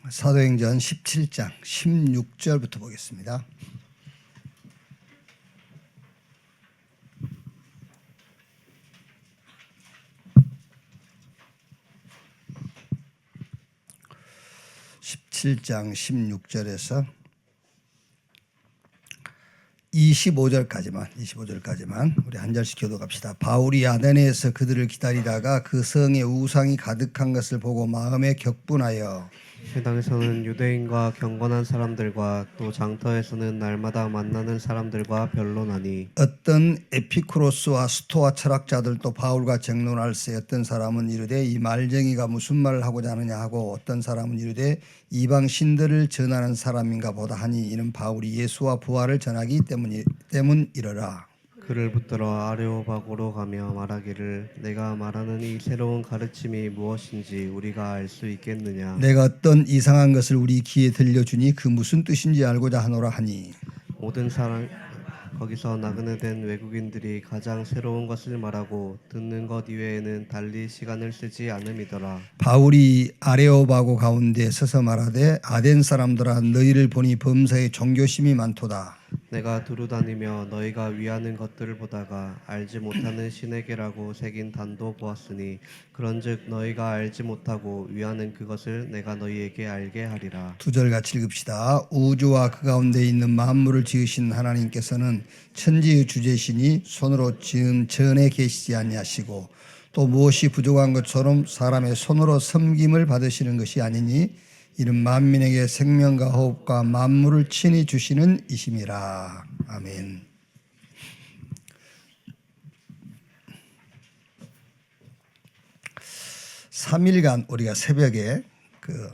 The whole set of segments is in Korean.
사도행전 17장 16절부터 보겠습니다. (17장) 16절에서 25절까지만 우리 한 절씩 교독합시다. 바울이 아데네에서 그들을 기다리다가 그 성에 우상이 가득한 것을 보고 마음에 격분하여 회당에서는 유대인과 경건한 사람들과 또 장터에서는 날마다 만나는 사람들과 변론하니 어떤 에피쿠로스와 스토아 철학자들도 바울과 쟁론할세. 어떤 사람은 이르되 이 말쟁이가 무슨 말을 하고자 하느냐 하고 어떤 사람은 이르되 이방 신들을 전하는 사람인가 보다 하니 이는 바울이 예수와 부활을 전하기 때문이러라. 그를 붙들어 아레오바고로 가며 말하기를 내가 말하는 이 새로운 가르침이 무엇인지 우리가 알 수 있겠느냐. 내가 어떤 이상한 것을 우리 귀에 들려주니 그 무슨 뜻인지 알고자 하노라 하니 모든 사람 거기서 나그네 된 외국인들이 가장 새로운 것을 말하고 듣는 것 이외에는 달리 시간을 쓰지 않음이더라. 바울이 아레오바고 가운데 서서 말하되 아덴 사람들아 너희를 보니 범사에 종교심이 많도다. 내가 두루다니며 너희가 위하는 것들을 보다가 알지 못하는 신에게라고 새긴 단도 보았으니 그런즉 너희가 알지 못하고 위하는 그것을 내가 너희에게 알게 하리라. 2절 같이 읽읍시다. 우주와 그 가운데 있는 만물을 지으신 하나님께서는 천지의 주제시니 손으로 지은 전에 계시지 아니하시고 또 무엇이 부족한 것처럼 사람의 손으로 섬김을 받으시는 것이 아니니 이는 만민에게 생명과 호흡과 만물을 친히 주시는 이심이라. 아멘. (3일간) 우리가 새벽에 그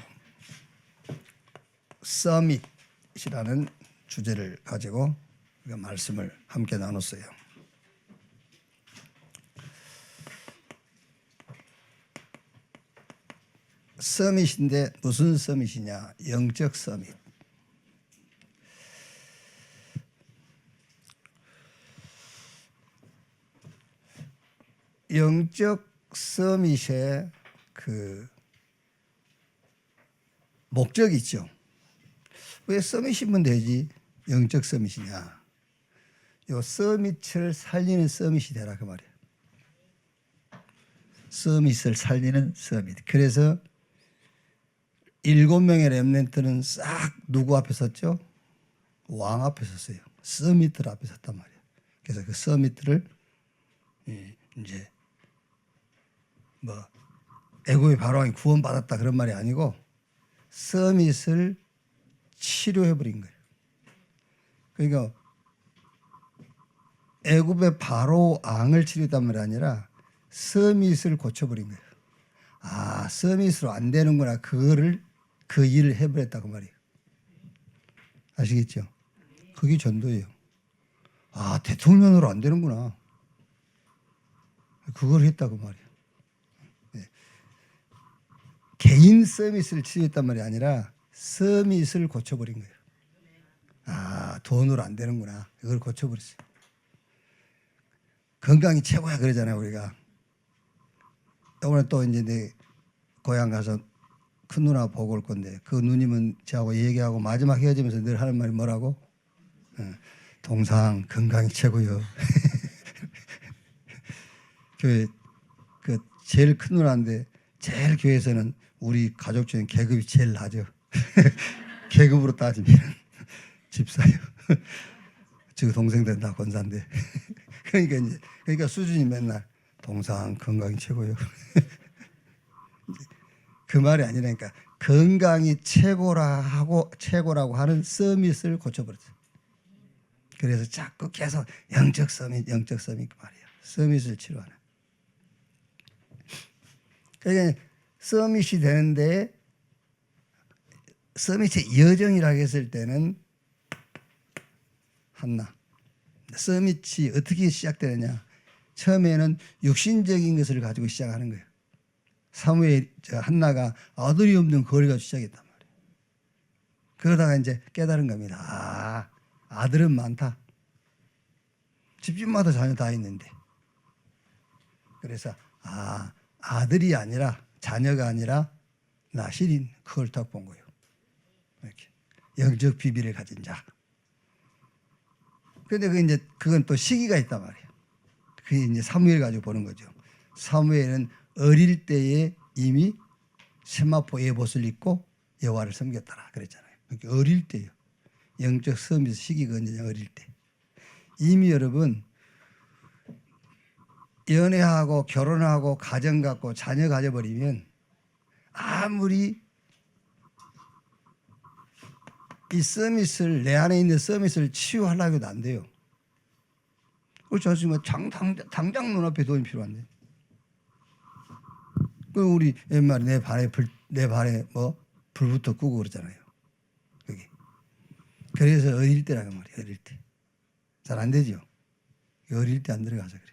서밋이라는 주제를 가지고 우리가 말씀을 함께 나눴어요. 서밋인데 무슨 서밋이냐? 영적 서밋. 영적 서밋의 그 목적이 있죠. 왜 서밋이면 되지? 영적 서밋이냐? 요 서밋을 살리는 서밋이 되라 그 말이에요. 서밋을 살리는 서밋. 그래서 7명의 렘넌트는 싹 누구 앞에 섰죠? 왕 앞에 섰어요. 서밋들 앞에 섰단 말이에요. 그래서 그 서밋들을 이제 뭐 애굽의 바로왕이 구원받았다 그런 말이 아니고 서밋을 치료해버린 거예요. 그러니까 애굽의 바로왕을 치료했단 말이 아니라 서밋을 고쳐버린 거예요. 아, 서밋으로 안 되는구나. 그 일을 해버렸다 그 말이에요. 아시겠죠? 그게 전도예요. 아, 대통령으로 안 되는구나. 그걸 했다 그 말이에요. 네. 개인 서밋을 치료했단 말이 아니라 서밋을 고쳐버린 거예요. 아, 돈으로 안 되는구나. 그걸 고쳐버렸어요. 건강이 최고야 그러잖아요 우리가. 오늘 또 이제 내 고향 가서 큰 누나 보고 올 건데 그 누님은 저하고 얘기하고 마지막 헤어지면서 늘 하는 말이 뭐라고? 동상 건강이 최고요. 교회 그 제일 큰 누나인데 제일 교회에서는 우리 가족 중에 계급이 제일 낮아. 계급으로 따지면 집사요. 저 동생들은 다 권사인데. 그러니까 수준이 맨날 동상 건강이 최고요. 그 말이 아니라니까 건강이 최고라고 하는 서밋을 고쳐버렸어요. 그래서 자꾸 계속 영적 서밋 그 말이에요. 서밋을 치료하는. 그러니까 서밋이 되는데 서밋의 여정이라고 했을 때는 한나. 서밋이 어떻게 시작되느냐? 처음에는 육신적인 것을 가지고 시작하는 거예요. 사무엘 한나가 아들이 없는 거리가 시작했단 말이에요. 그러다가 이제 깨달은 겁니다. 아, 아들은 많다. 집집마다 자녀 다 있는데. 그래서 아들이 아니라 자녀가 아니라 나실인 그걸 딱 본 거예요. 이렇게 영적 비밀을 가진 자. 그런데 그건 또 시기가 있단 말이에요. 그게 이제 사무엘 가지고 보는 거죠. 사무엘은 어릴 때에 이미 세마포 에봇을 입고 여호와를 섬겼더라 그랬잖아요. 그러니까 어릴 때요. 영적 서밋 시기가 언제냐 어릴 때. 이미 여러분 연애하고 결혼하고 가정 갖고 자녀 가져버리면 아무리 이 서밋을 내 안에 있는 서밋을 치유하려고 해도 안 돼요. 그렇지 않습니까? 당장 눈앞에 돈이 필요한데. 그 우리 옛말에 내 발에 뭐 불부터 끄고 그러잖아요. 그게. 그래서 어릴 때라는 말이에요. 어릴 때. 잘 안 되죠. 어릴 때 안 들어가서 그래.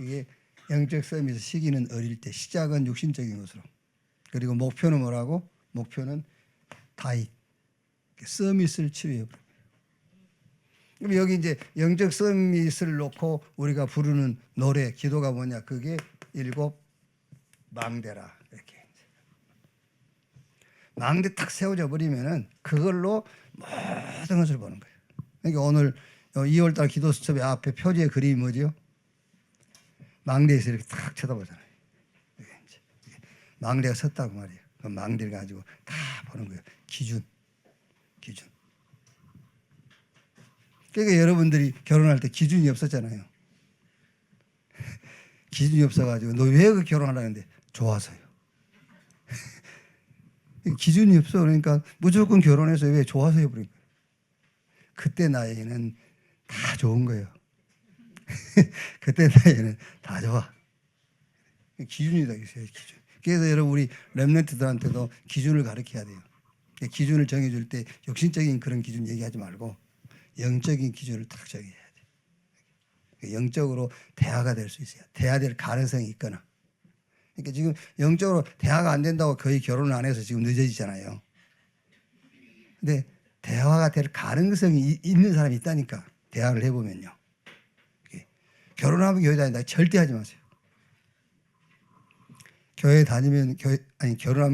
이게 영적 서밋 시기는 어릴 때. 시작은 육신적인 것으로. 그리고 목표는 뭐라고? 목표는 다윗. 서밋을 치유해 버려요. 그럼 여기 이제 영적 서밋을 놓고 우리가 부르는 노래, 기도가 뭐냐? 그게 7 망대라. 이렇게 망대 탁 세워져 버리면은 그걸로 모든 것을 보는 거예요. 그러니까 오늘 2월달 기도 수첩의 앞에 표지의 그림이 뭐죠? 망대에서 이렇게 탁 쳐다보잖아요. 망대가 섰다고 말이에요. 그 망대를 가지고 다 보는 거예요. 기준. 그러니까 여러분들이 결혼할 때 기준이 없었잖아요. 기준이 없어가지고 너 왜 그 결혼하려는데 좋아서요. 기준이 없어. 그러니까 무조건 결혼해서 왜 좋아서 해버린 거예요. 그때 나이에는 다 좋은 거예요. 그때 나이에는 다 좋아. 기준이 다 있어요. 기준. 그래서 여러분 우리 렘넌트들한테도 기준을 가르쳐야 돼요. 기준을 정해줄 때 육신적인 그런 기준 얘기하지 말고 영적인 기준을 딱 정해야 돼. 영적으로 대화가 될 수 있어요. 대화될 가능성이 있거나. 그러니까 지금 영적으로 대화가 안 된다고 거의 결혼을 안 해서 지금 늦어지잖아요. 근데 대화가 될 가능성이 있는 사람이 있다니까. 대화를 해보면요. 결혼하면 교회 다닌다. 절대 하지 마세요. 결혼하면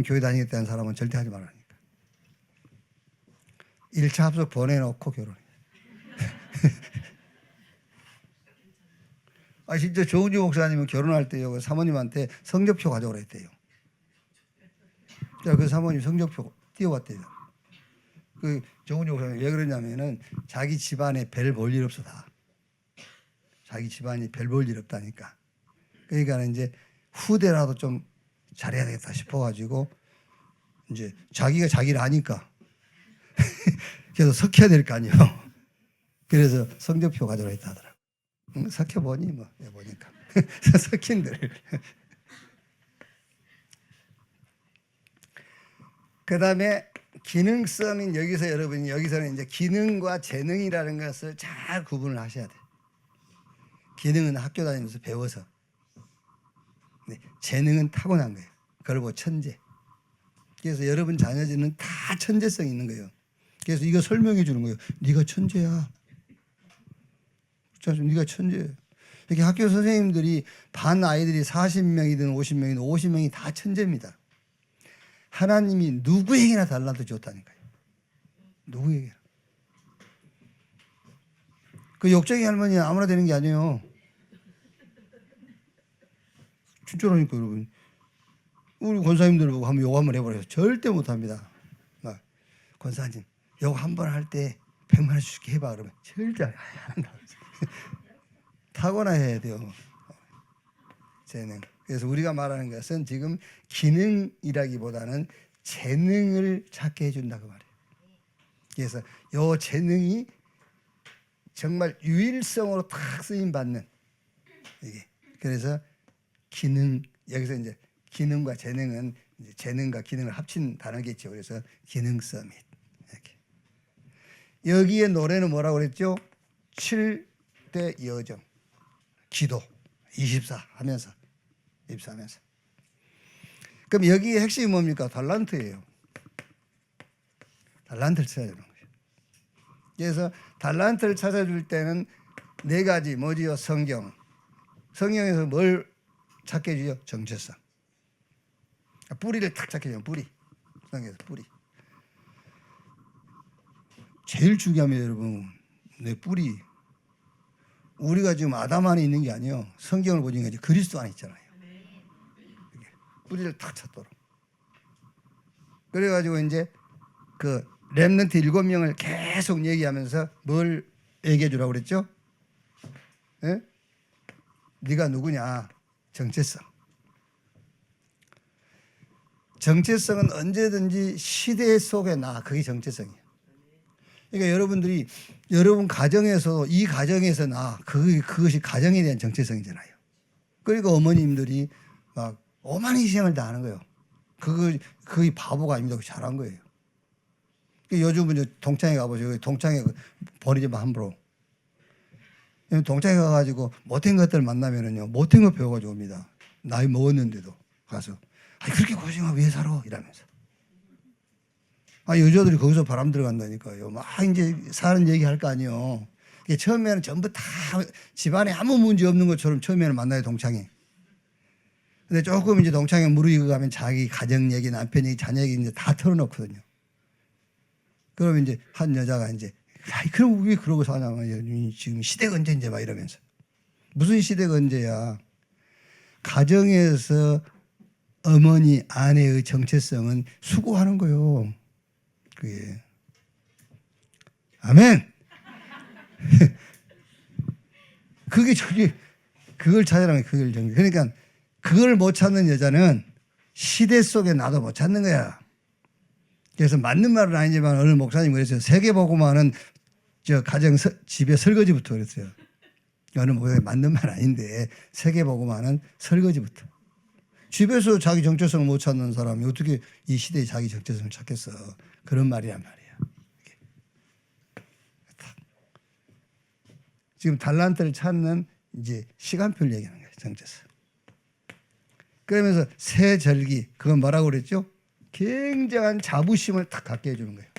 교회 다니겠다는 사람은 절대 하지 말라니까. 1차 합숙 보내놓고 결혼해. 진짜 조은주 목사님은 결혼할 때요 사모님한테 성적표 가져오라 했대요. 그 사모님 성적표 띄워왔대요. 그 조은주 목사님 왜 그러냐면은 자기 집안에 별 볼 일 없어 다. 자기 집안이 별 볼 일 없다니까. 그러니까 이제 후대라도 좀 잘해야 되겠다 싶어가지고 이제 자기가 자기를 아니까 그래서 섞여야 될 거 아니에요. 그래서 성적표 가져오라 했다 하더라고. 섞여보니 뭐 보니까 섞인들. 그 다음에 기능성인 여기서는 이제 기능과 재능이라는 것을 잘 구분을 하셔야 돼요. 기능은 학교 다니면서 배워서, 재능은 타고난 거예요. 그걸 보고 천재. 그래서 여러분 자녀들은 다 천재성이 있는 거예요. 그래서 이거 설명해 주는 거예요. 네가 천재야. 네가 천재예요. 이렇게 학교 선생님들이 반 아이들이 40명이든 50명이든 50명이 다 천재입니다. 하나님이 누구에게나 달란트 줬다니까요. 누구에게나. 그 욕쟁이 할머니 아무나 되는 게 아니에요. 진짜라니까 여러분. 우리 권사님들 보고 한번 욕 한번 해보래요. 절대 못합니다. 권사님 욕 한 번 할 때 100만 원 줄게 해봐 그러면 절대 안 한다. 타고나야 돼요. 재능. 그래서 우리가 말하는 것은 지금 기능이라기보다는 재능을 찾게 해준다고 말해요. 그래서 이 재능이 정말 유일성으로 탁 쓰임 받는 이게. 그래서 기능 여기서 이제 기능과 재능은 이제 재능과 기능을 합친 단어겠죠. 그래서 기능 서밋 이렇게. 여기에 노래는 뭐라고 그랬죠? 7대 여정, 기도, 24 하면서. 그럼 여기에 핵심이 뭡니까? 달란트예요. 달란트를 찾아주는 거예요. 그래서 달란트를 찾아줄 때는 4가지 뭐지요? 성경에서 뭘 찾게 해주죠? 정체성. 뿌리를 탁 찾게 해주죠. 뿌리. 성경에서 뿌리. 제일 중요합니다, 여러분. 내 뿌리. 우리가 지금 아담 안에 있는 게 아니에요. 성경을 보니까 이제 그리스도 안에 있잖아요. 뿌리를 탁 찾도록. 그래가지고 이제 그 렘넌트 7명을 계속 얘기하면서 뭘 얘기해 주라고 그랬죠? 예? 네가 누구냐? 정체성. 정체성은 언제든지 시대 속에 나. 그게 정체성이에요. 그러니까 여러분들이 여러분 가정에서 이 가정에서 나. 그것이 가정에 대한 정체성이잖아요. 그러니까 어머님들이 막 오만 희생을 다 하는 거예요. 그게 바보가 아닙니다. 잘한 거예요. 요즘은 이제 동창회 가보죠. 동창회 버리지 마, 함부로. 동창회 가가지고 못한 것들 만나면은요, 못한 거 배워가지고 옵니다. 나이 먹었는데도 가서. 아니, 그렇게 고생하고 왜 살아? 이러면서. 아, 여자들이 거기서 바람 들어간다니까요. 막 이제 사는 얘기 할 거 아니에요. 처음에는 전부 다 집안에 아무 문제 없는 것처럼 처음에는 만나요, 동창회. 근데 조금 이제 동창회 무르익어 가면 자기 가정 얘기, 남편 얘기, 자녀 얘기 이제 다 털어놓거든요. 그러면 이제 한 여자가 이제, 아이, 그럼 왜 그러고 사냐면, 지금 시대가 언제인지 막 이러면서. 무슨 시대가 언제야? 가정에서 어머니, 아내의 정체성은 수고하는 거요. 그게. 아멘! 그걸 찾으라면 그걸 정리. 그러니까 그걸 못 찾는 여자는 시대 속에 나도 못 찾는 거야. 그래서 맞는 말은 아니지만 어느 목사님 그랬어요. 세계보고만은 저 가정 집에 설거지부터 그랬어요. 어느 목사님 맞는 말 아닌데 세계보고만은 설거지부터. 집에서 자기 정체성을 못 찾는 사람이 어떻게 이 시대에 자기 정체성을 찾겠어. 그런 말이란 말이야. 지금 달란트를 찾는 이제 시간표를 얘기하는 거예요. 정체성. 그러면서 새 절기 그건 뭐라고 그랬죠? 굉장한 자부심을 딱 갖게 해주는 거예요.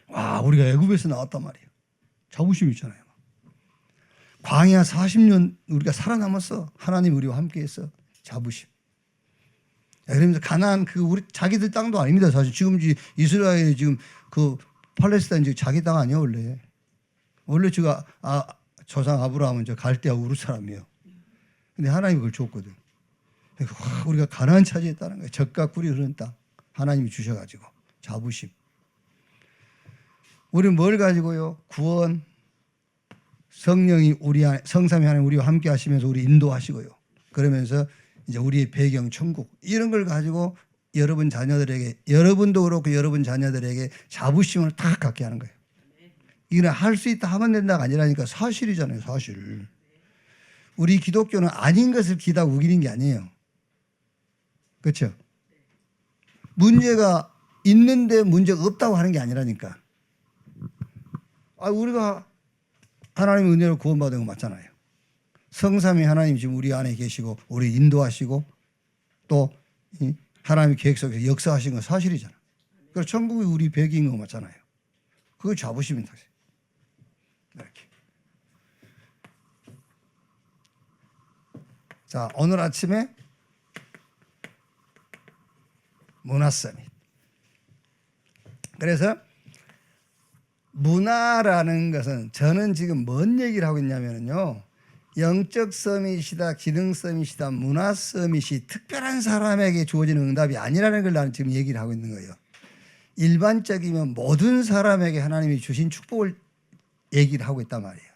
와, 우리가 애굽에서 나왔단 말이에요. 자부심 있잖아요. 광야 40년 우리가 살아남았어. 하나님 우리와 함께했어. 자부심. 그러면서 가나안 우리 자기들 땅도 아닙니다. 사실 지금 이스라엘이 지금 그 팔레스타인 지금 자기 땅 아니에요 원래. 원래 지금 조상 아브라함은 저 갈대아 우르 사람이에요. 근데 하나님이 그걸 줬거든. 그러니까 우리가 가나안 차지했다는 거예요. 젖과 꿀이 흐르는 땅 하나님이 주셔가지고 자부심. 우리는 뭘 가지고요? 구원, 성령이 우리 안에, 성삼위 하나님 우리와 함께 하시면서 우리 인도하시고요. 그러면서 이제 우리의 배경 천국 이런 걸 가지고 여러분 자녀들에게 여러분도 그렇고 여러분 자녀들에게 자부심을 딱 갖게 하는 거예요. 이거는 할 수 있다 하면 된다가 아니라니까 사실이잖아요. 사실. 우리 기독교는 아닌 것을 기다 우기는 게 아니에요. 그렇죠? 문제가 있는데 문제가 없다고 하는 게 아니라니까. 우리가 하나님의 은혜로 구원받은 거 맞잖아요. 성삼위 하나님 지금 우리 안에 계시고 우리 인도하시고 또 하나님의 계획 속에서 역사하신 건 사실이잖아. 그래서 천국이 우리 배경인 거 맞잖아요. 그거 자부심입니다. 이렇게. 자, 오늘 아침에 문화 서밋. 그래서 문화라는 것은 저는 지금 뭔 얘기를 하고 있냐면요. 영적 서밋이다, 기능 서밋이다, 문화 서밋이 특별한 사람에게 주어지는 응답이 아니라는 걸 나는 지금 얘기를 하고 있는 거예요. 일반적이면 모든 사람에게 하나님이 주신 축복을 얘기를 하고 있단 말이에요.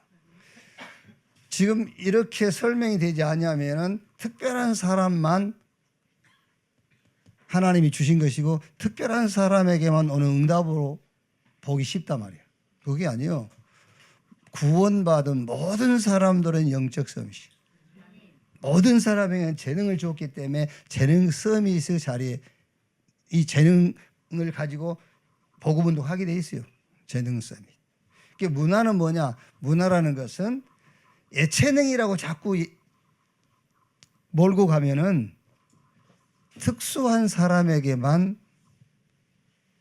지금 이렇게 설명이 되지 않으면은 특별한 사람만 하나님이 주신 것이고 특별한 사람에게만 오는 응답으로 보기 쉽단 말이에요. 그게 아니에요. 구원받은 모든 사람들은 영적 서밋이. 모든 사람에게는 재능을 줬기 때문에 재능 서밋의 자리에 이 재능을 가지고 복음 운동하게 돼 있어요. 재능 서밋. 문화는 뭐냐? 문화라는 것은 예체능이라고 자꾸 몰고 가면은 특수한 사람에게만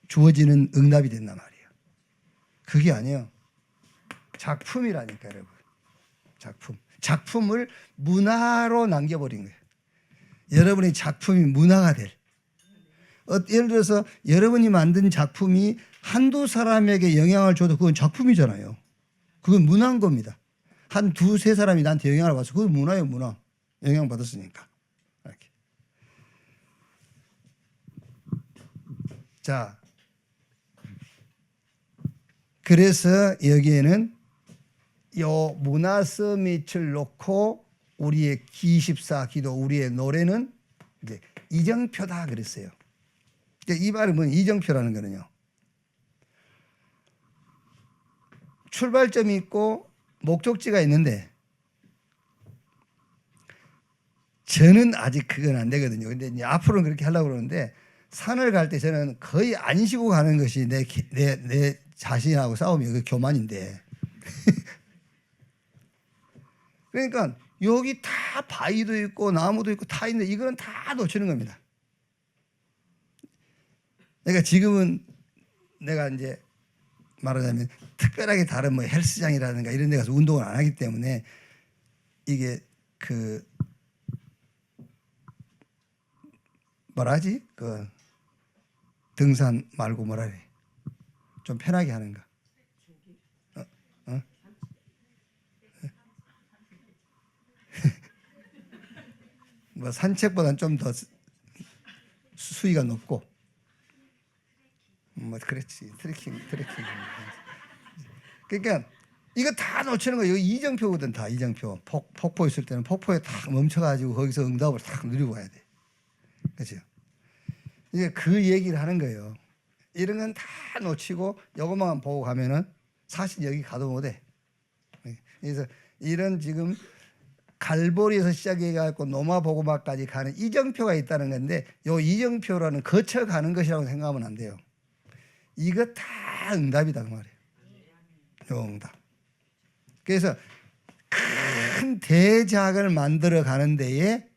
주어지는 응답이 된단 말이에요. 그게 아니에요. 작품이라니까 여러분. 작품을 문화로 남겨버린 거예요. 여러분의 작품이 문화가 될. 예를 들어서 여러분이 만든 작품이 한두 사람에게 영향을 줘도 그건 작품이잖아요. 그건 문화인 겁니다. 한 두세 사람이 나한테 영향을 받아서 그건 문화예요, 문화. 영향 받았으니까. 이렇게. 자, 그래서 여기에는 요 문화 서밋을 놓고 우리의 기십사 기도, 우리의 노래는 이제 이정표다 그랬어요. 이 말은 뭐 이정표라는 거는요. 출발점이 있고 목적지가 있는데 저는 아직 그건 안 되거든요. 근데 이제 앞으로는 그렇게 하려고 그러는데 산을 갈 때 저는 거의 안 쉬고 가는 것이 내 자신하고 싸움이에요. 그 교만인데. 그러니까 여기 다 바위도 있고 나무도 있고 다 있는데 이거는 다 놓치는 겁니다. 그러니까 지금은 내가 이제 말하자면 특별하게 다른 뭐 헬스장이라든가 이런 데 가서 운동을 안 하기 때문에 이게 그 뭐라지? 그 등산 말고 뭐라래? 좀 편하게 하는 거. 어? 뭐 산책보다는 좀 더 수위가 높고 뭐 그렇지. 트레킹. 그러니까 이거 다 놓치는 거예요. 여기 이정표거든. 다 이정표. 폭포 있을 때는 폭포에 딱 멈춰가지고 거기서 응답을 딱 누리고 가야 돼. 그렇죠? 이제 그 얘기를 하는 거예요. 이런 건 다 놓치고 요것만 보고 가면은 사실 여기 가도 못해. 그래서 이런 지금 갈보리에서 시작해갖고 노마보고마까지 가는 이정표가 있다는 건데 요 이정표라는 거쳐가는 것이라고 생각하면 안 돼요. 이거 다 응답이다 그 말이에요. 요 응답. 그래서 큰 대작을 만들어 가는 데에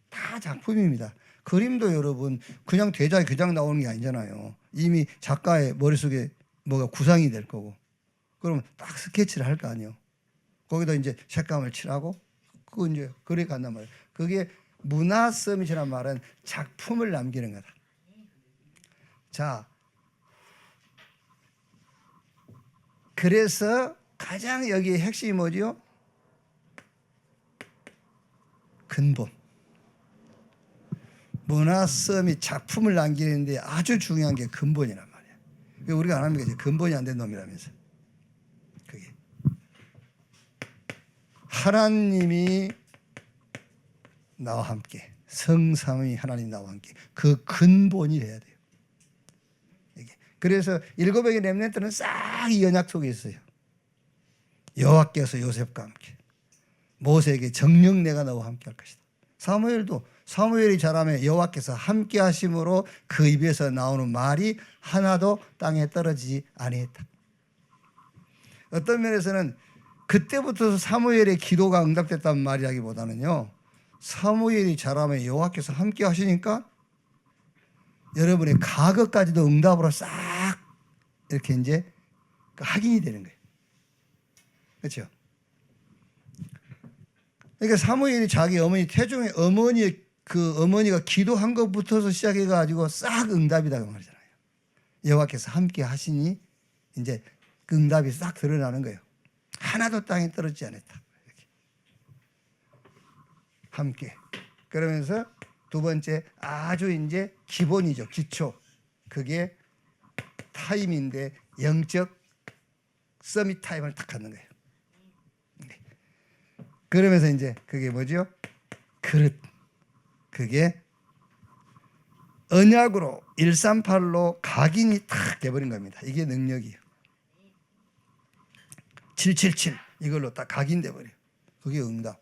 다 작품입니다. 그림도 여러분 그냥 대작이 그냥 나오는 게 아니잖아요. 이미 작가의 머릿속에 뭐가 구상이 될 거고 그러면 딱 스케치를 할 거 아니에요. 거기다 이제 색감을 칠하고 그거 이제 그래 간단 말이에요. 그게 문화 서밋이라는 말은 작품을 남기는 거다. 자, 그래서 가장 여기에 핵심이 뭐지요? 근본. 문화 서밋 작품을 남기는데 아주 중요한 게 근본이란 말이야. 우리가 안 합니까? 이제 근본이 안 된 놈이라면서. 그게 하나님이 나와 함께, 성삼위 하나님 나와 함께 그 근본이 돼야 돼요. 이게. 그래서 일곱의 렘넌트는 싹 이 언약 속에 있어요. 여호와께서 요셉과 함께, 모세에게 정녕 내가 너와 함께 할 것이다. 사무엘이 자라매 여호와께서 함께 하심으로 그 입에서 나오는 말이 하나도 땅에 떨어지지 아니했다. 어떤 면에서는 그때부터 사무엘의 기도가 응답됐다는 말이라기보다는요, 사무엘이 자라매 여호와께서 함께 하시니까 여러분의 과거까지도 응답으로 싹 이렇게 이제 확인이 되는 거예요. 그렇죠? 그러니까 사무엘이 자기 어머니 태중의 어머니가 기도한 것부터서 시작해 가지고 싹 응답이다 그 말이잖아요. 여호와께서 함께 하시니 이제 그 응답이 싹 드러나는 거예요. 하나도 땅에 떨어지지 않았다. 이렇게. 함께. 그러면서 두 번째 아주 이제 기본이죠. 기초. 그게 타임인데 영적 서밋 타임을 딱 갖는 거예요. 그러면서 이제 그게 뭐죠? 그릇. 그게 언약으로 138로 각인이 탁 돼버린 겁니다. 이게 능력이에요. 777 이걸로 딱 각인돼 버려. 그게 응답.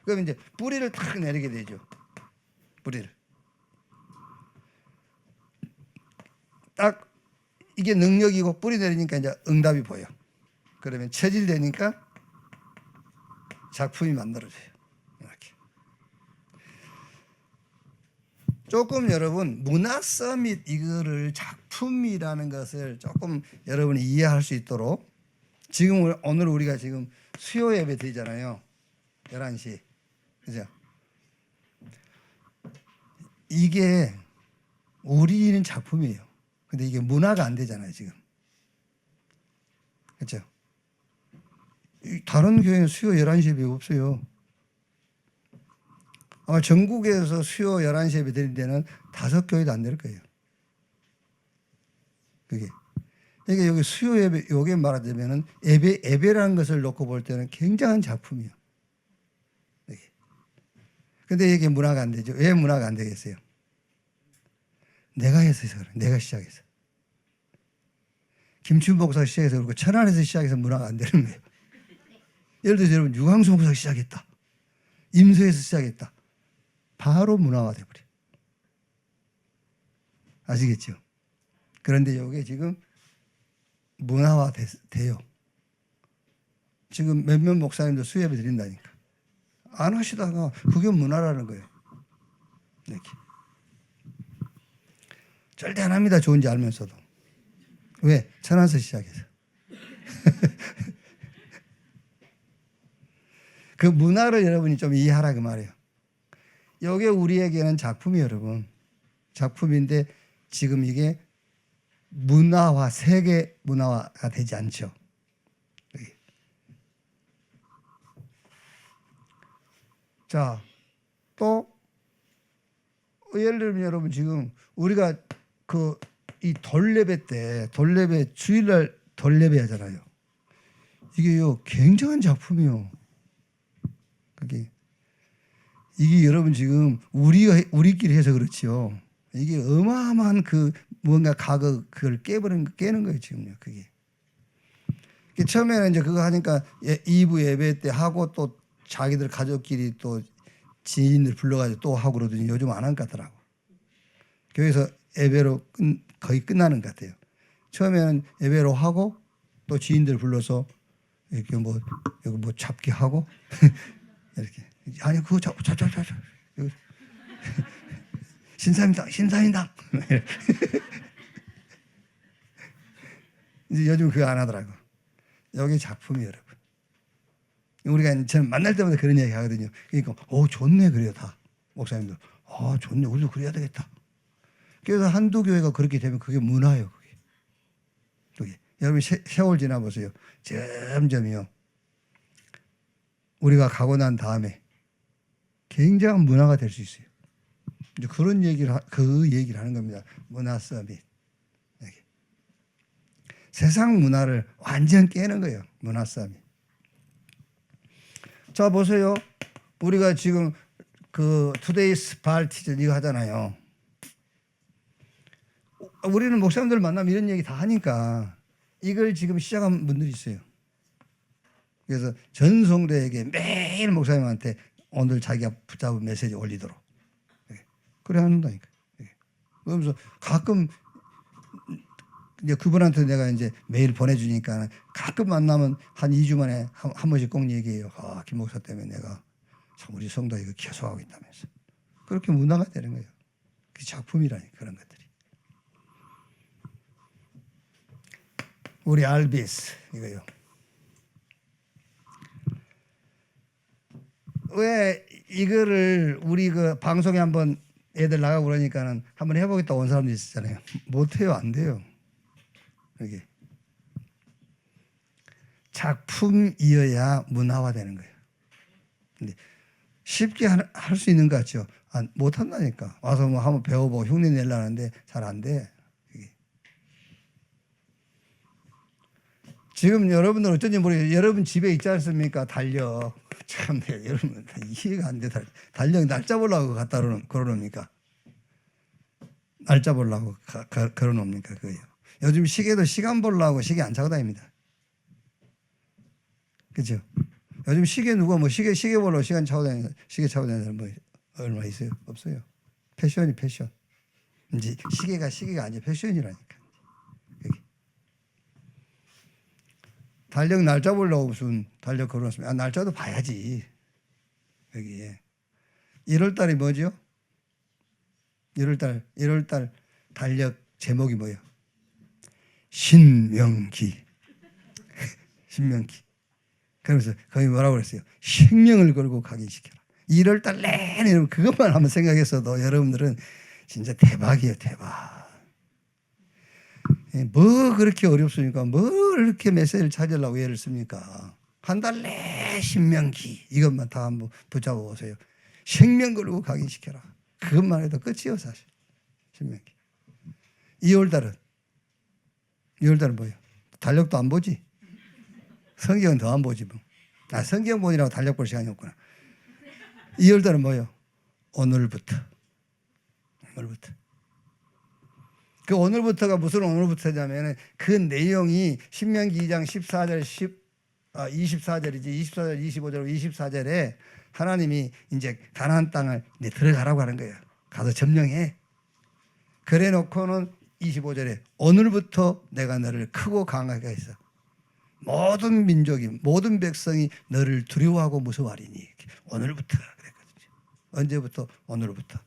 그럼 이제 뿌리를 탁 내리게 되죠. 뿌리를. 딱 이게 능력이고 뿌리 내리니까 이제 응답이 보여. 그러면 체질되니까 작품이 만들어져요. 이렇게. 조금 여러분 문화 서밋 이거를 작품이라는 것을 조금 여러분이 이해할 수 있도록 지금 오늘 우리가 지금 수요 예배 드리잖아요. 11시. 그죠? 이게 우리는 작품이에요. 근데 이게 문화가 안 되잖아요, 지금. 그렇죠? 다른 교회는 수요 11시 예배 없어요. 아마 전국에서 수요 11시 예배 드릴 때는 5교회도 안 될 거예요. 그게. 이게 여기 수요 예배, 요게 말하자면은 예배라는 것을 놓고 볼 때는 굉장한 작품이에요. 근데 이게 문화가 안 되죠. 왜 문화가 안 되겠어요? 내가 해서 그래. 내가 시작해서. 김춘 목사 시작해서 그렇고 천안에서 시작해서 문화가 안 되는 거예요. 예를 들어서 여러분 유광수 목사 시작했다. 임소에서 시작했다. 바로 문화가 돼버려요. 아시겠죠? 그런데 이게 지금 문화화 돼요. 지금 몇몇 목사님도 수예배 드린다니까. 안 하시다가 그게 문화라는 거예요. 이렇게. 절대 안 합니다. 좋은지 알면서도. 왜? 천안에서 시작해서. 그 문화를 여러분이 좀 이해하라 그 말이에요. 이게 우리에게는 작품이에요, 여러분. 작품인데 지금 이게 문화화, 세계 문화화가 되지 않죠. 자, 또 예를 들면 여러분 지금 우리가 이 돌예배 때 돌예배 주일날 돌예배 하잖아요. 이게요 굉장한 작품이요. 이게 여러분 지금 우리끼리 해서 그렇지요. 이게 어마어마한 뭔가 그걸 깨는 거예요 지금요. 그게 처음에는 이제 그거 하니까 2부 예배 때 하고 또 자기들 가족끼리 또 지인들 불러가지고 또 하고 그러더니 요즘 안 한 것 같더라고. 교회에서 예배로 거의 끝나는 것 같아요. 처음에는 예배로 하고 또 지인들 불러서 이렇게 여기 뭐 잡기 하고 이렇게 아니 그거 잡 신사임당 이제 요즘 그거 안 하더라고. 여기 작품이 여러분. 우리가 저는 만날 때마다 그런 얘기 하거든요. 그러니까 좋네 그래요 다 목사님들. 좋네 우리도 그래야 되겠다. 그래서 한두 교회가 그렇게 되면 그게 문화예요. 그게. 여러분 세월 지나보세요. 점점이요. 우리가 가고 난 다음에 굉장한 문화가 될 수 있어요. 이제 그런 얘기를 하는 겁니다. 문화 서밋. 세상 문화를 완전 깨는 거예요. 문화 서밋. 자 보세요. 우리가 지금 투데이스 발티전 이거 하잖아요. 우리는 목사님들 만나면 이런 얘기 다 하니까 이걸 지금 시작한 분들이 있어요. 그래서 전 성도에게 매일 목사님한테 오늘 자기가 붙잡은 메시지 올리도록 그래 한다니까. 그러면서 가끔 이제 그분한테 내가 이제 메일 보내주니까 가끔 만나면 한 2주 만에 한 번씩 꼭 얘기해요. 김 목사 때문에 내가 참 우리 성도 이거 계속하고 있다면서. 그렇게 문화가 되는 거예요. 그 작품이라니 그런 것들이. 우리 알비스 이거요. 왜 이거를 우리 방송에 한번 애들 나가고 그러니까는 한번 해보겠다 온 사람도 있었잖아요. 못해요. 안 돼요. 이게 작품이어야 문화화되는 거예요. 근데 쉽게 할 수 있는 것 같죠. 못한다니까. 와서 뭐 한번 배워보고 흉내 내려는데 잘 안 돼. 이게. 지금 여러분들 어쩐지 모르겠어요. 여러분 집에 있지 않습니까? 달력. 참 여러분 이해가 안 돼. 달력 날짜 보려고 갖다 걸어놓습니까? 날짜 보려고 걸어놓습니까? 그거요. 요즘 시계도 시간 보려고 시계 안 차고 다닙니다. 그렇죠? 요즘 시계 누가 시계 보려고 시계 차고 다니는 사람 뭐 얼마 있어요? 없어요. 패션이 패션. 이제 시계가 아니라 패션이라니까. 여기. 달력 날짜 보려고 무슨 달력 걸어놨으면 날짜도 봐야지. 여기에 1월 달이 뭐죠? 1월 달 달력 제목이 뭐예요? 신명기. 신명기. 그러면서 거기 뭐라고 그랬어요? 생명을 걸고 각인시켜라. 1월 달 내내 그것만 한번 생각했어도 여러분들은 진짜 대박이에요, 대박. 뭐 그렇게 어렵습니까? 뭘 이렇게 메시지를 찾으려고 애를 씁니까? 한 달 내 신명기 이것만 다 한번 붙잡아 보세요. 생명 걸고 각인시켜라. 그것만 해도 끝이요, 사실. 신명기. 2월달은 뭐예요? 달력도 안 보지? 성경은 더 안 보지 뭐. 성경 보느라고 달력 볼 시간이 없구나. 2월달은 뭐예요? 오늘부터. 그 오늘부터가 무슨 오늘부터냐면 그 내용이 신명기 2장 14절 24절이지 24절 25절 24절에 하나님이 이제 가나안 땅을 이제 들어가라고 하는 거예요. 가서 점령해. 그래 놓고는 25절에 오늘부터 내가 너를 크고 강하게 했어. 모든 민족이 모든 백성이 너를 두려워하고 무서워하리니. 오늘부터 그랬거든요. 언제부터? 오늘부터.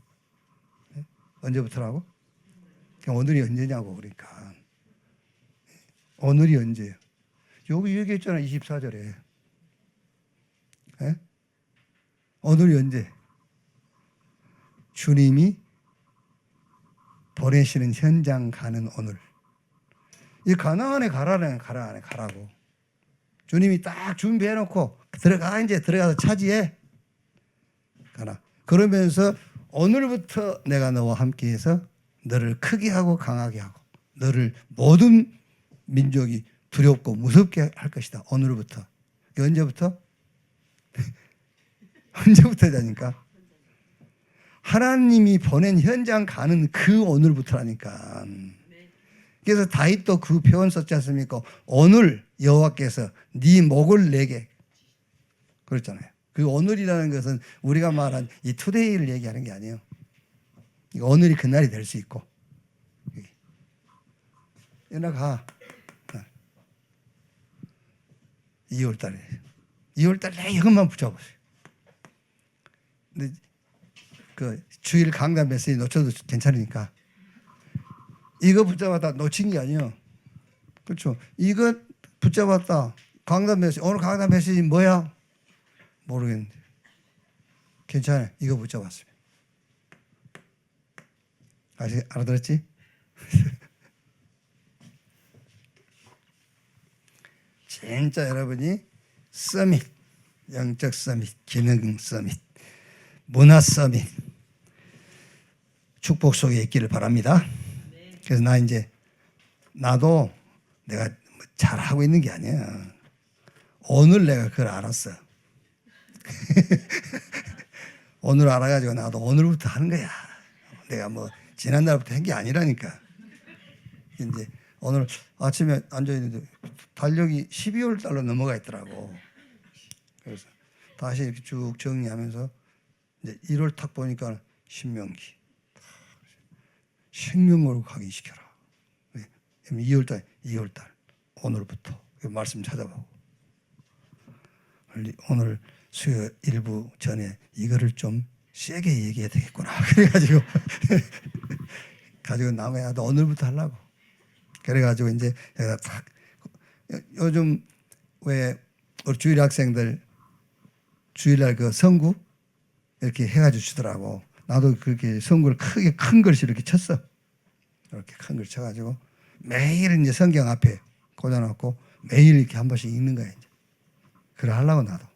언제부터라고? 오늘이 언제냐고. 그러니까 오늘이 언제예요? 여기 얘기했잖아. 24절에. 오늘이 언제? 주님이 보내시는 현장 가는 오늘. 이 가나안에 가라고. 주님이 딱 준비해놓고 들어가서 차지해. 가라. 그러면서 오늘부터 내가 너와 함께해서 너를 크게 하고 강하게 하고 너를 모든 민족이 두렵고 무섭게 할 것이다. 오늘부터. 언제부터? 언제부터냐니까. 하나님이 보낸 현장 가는 그 오늘부터라니까. 그래서 다윗도 그 표현 썼지 않습니까? 오늘 여호와께서 네 목을 내게. 그랬잖아요. 그 오늘이라는 것은 우리가 말한 이 투데이를 얘기하는 게 아니에요. 오늘이 그날이 될 수 있고. 연락가 2월달에 이것만 붙여보세요. 근데 그 주일 강단 메시지 놓쳐도 괜찮으니까 이거 붙잡았다 놓친 게 아니에요. 그렇죠? 이거 붙잡았다 강단 메시지. 오늘 강단 메시지 뭐야? 모르겠는데 괜찮아요. 이거 붙잡았으면. 알아들었지? 진짜 여러분이 서밋, 영적 서밋, 기능 서밋, 문화 서밋 축복 속에 있기를 바랍니다. 그래서 나도 내가 잘하고 있는 게 아니야. 오늘 내가 그걸 알았어. 오늘 알아가지고 나도 오늘부터 하는 거야. 내가 뭐 지난날부터 한 게 아니라니까. 이제 오늘 아침에 앉아있는데 달력이 12월 달로 넘어가 있더라고. 그래서 다시 이렇게 쭉 정리하면서 이제 1월 탁 보니까 신명기. 생명으로 각인시켜라. 2월달 오늘부터 말씀 찾아보고 오늘 수요 일부 전에 이거를 좀 세게 얘기해야 되겠구나. 그래가지고 가지고 나가야 너 오늘부터 하려고. 그래가지고 이제 내가 탁 요즘 왜 우리 주일 학생들 주일날 그 성구 이렇게 해가지고 주더라고. 나도 그렇게 성구를 크게 큰 글씨 이렇게 쳤어. 이렇게 큰 글 쳐가지고 매일 이제 성경 앞에 꽂아놓고 매일 이렇게 한 번씩 읽는 거야. 이제. 그래 하려고 나도.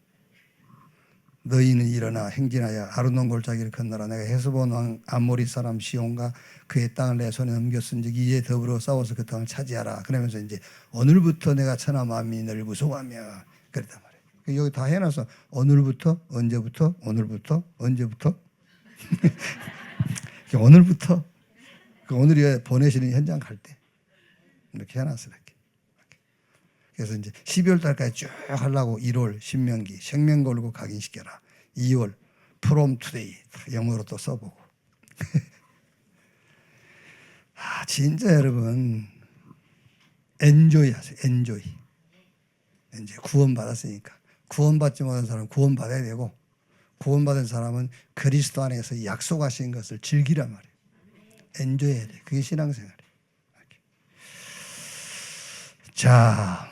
너희는 일어나 행진하여 아르논 골짜기를 건너라. 내가 헤스본 왕 암모리 사람 시온과 그의 땅을 내 손에 넘겼은즉 이에 더불어 싸워서 그 땅을 차지하라. 그러면서 이제 오늘부터 내가 천하 만민을 무서워하며 그랬단 말이에요. 여기 다 해놔서 오늘부터 언제부터 오늘부터 언제부터 오늘부터 그 오늘이 보내시는 현장 갈 때 이렇게 해놨어요. 이렇게. 그래서 이제 12월 달까지 쭉 하려고 1월 신명기 생명 걸고 각인시켜라. 2월 from today 영어로 또 써보고. 진짜 여러분 엔조이 하세요. 엔조이. 이제 구원받았으니까 구원받지 못한 사람은 구원받아야 되고 구원받은 사람은 그리스도 안에서 약속하신 것을 즐기란 말이에요. 엔조이해야 돼. 그게 신앙생활이에요. 자,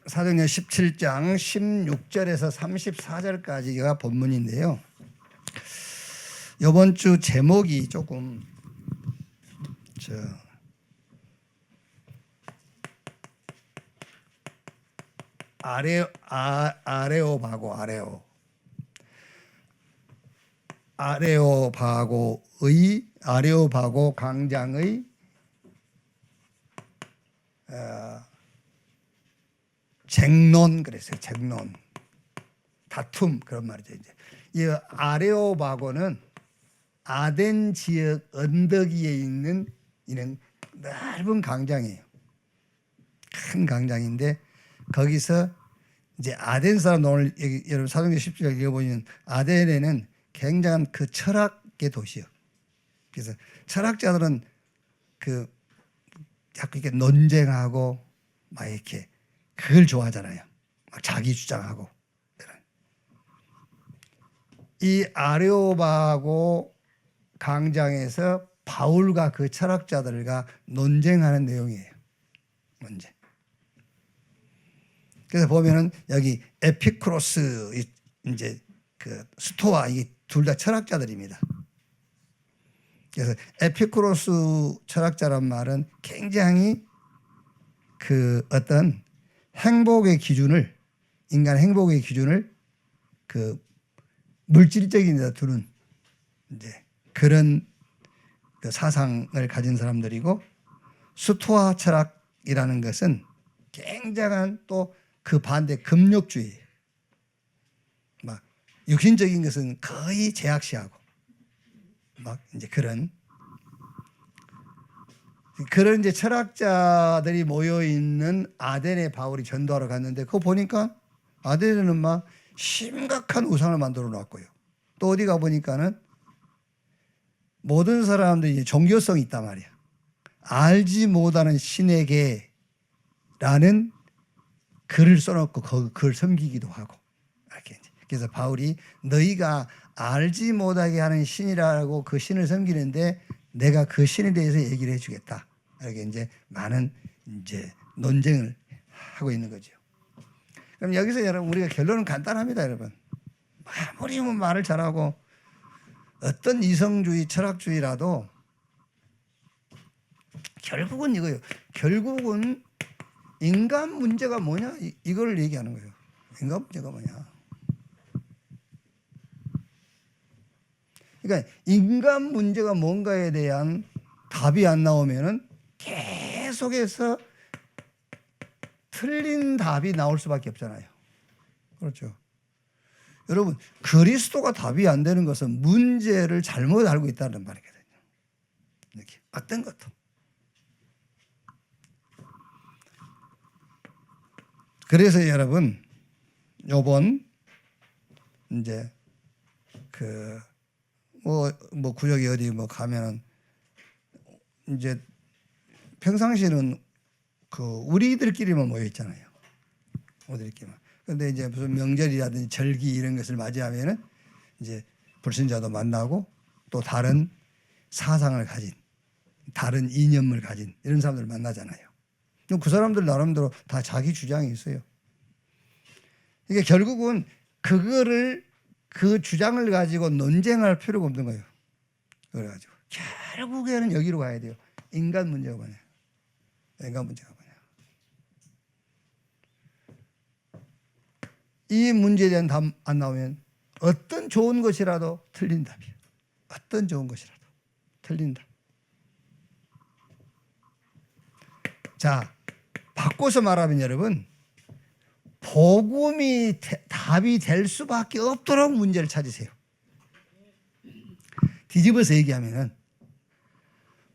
사도행전 17장 16절에서 34절까지가 본문인데요. 이번 주 제목이 조금 아레오바고 강장의 쟁론 그랬어요. 쟁론, 다툼 그런 말이죠. 이제 이 아레오바고는 아덴 지역 언덕 위에 있는 이런 넓은 강장이에요. 큰 강장인데 거기서 이제 아덴 사람 오늘 여러분 사도행전 10절 읽어보면 아덴에는 굉장한 그 철학의 도시요. 그래서 철학자들은 그 자꾸 이렇게 논쟁하고 막 이렇게 그걸 좋아하잖아요. 막 자기 주장하고. 이 아레오바고 강장에서 바울과 그 철학자들과 논쟁하는 내용이에요. 문제. 그래서 보면은 여기 에피쿠로스 이제 그 스토아 이게 둘 다 철학자들입니다. 그래서 에피쿠로스 철학자란 말은 굉장히 그 어떤 행복의 기준을 인간 행복의 기준을 그 물질적인 데다 두는 이제 그런 그 사상을 가진 사람들이고 스토아 철학이라는 것은 굉장한 또 그 반대 금욕주의, 막 육신적인 것은 거의 제약시하고 막 이제 그런 이제 철학자들이 모여 있는 아덴에 바울이 전도하러 갔는데 그거 보니까 아덴에는 막 심각한 우상을 만들어 놨고요. 또 어디 가 보니까는 모든 사람들이 종교성이 있단 말이야. 알지 못하는 신에게라는 글을 써놓고 그걸 섬기기도 하고 이렇게. 그래서 바울이 너희가 알지 못하게 하는 신이라고 그 신을 섬기는데 내가 그 신에 대해서 얘기를 해주겠다. 이렇게 이제 많은 이제 논쟁을 하고 있는 거죠. 그럼 여기서 여러분 우리가 결론은 간단합니다, 여러분. 아무리 말을 잘하고 어떤 이성주의, 철학주의라도 결국은 이거예요. 결국은 인간 문제가 뭐냐? 이걸 얘기하는 거예요. 인간 문제가 뭐냐? 그러니까 인간 문제가 뭔가에 대한 답이 안 나오면은 계속해서 틀린 답이 나올 수밖에 없잖아요. 그렇죠. 여러분, 그리스도가 답이 안 되는 것은 문제를 잘못 알고 있다는 말이거든요. 이렇게 어떤 것도. 그래서 여러분, 요번 이제 뭐 구역이 어디 뭐 가면은 이제 평상시에는 그 우리들끼리만 모여 있잖아요. 우리들끼리만. 그런데 이제 무슨 명절이라든지 절기 이런 것을 맞이하면은 이제 불신자도 만나고 또 다른 사상을 가진, 다른 이념을 가진 이런 사람들을 만나잖아요. 그 사람들 나름대로 다 자기 주장이 있어요. 이게 결국은 그거를 그 주장을 가지고 논쟁할 필요가 없는 거예요. 그래가지고 결국에는 여기로 가야 돼요. 인간 문제가 뭐냐? 인간 문제가 뭐냐? 이 문제에 대한 답 안 나오면 어떤 좋은 것이라도 틀린 답이에요. 어떤 좋은 것이라도 틀린 답. 자, 바꿔서 말하면 여러분, 복음이 답이 될 수밖에 없도록 문제를 찾으세요. 뒤집어서 얘기하면은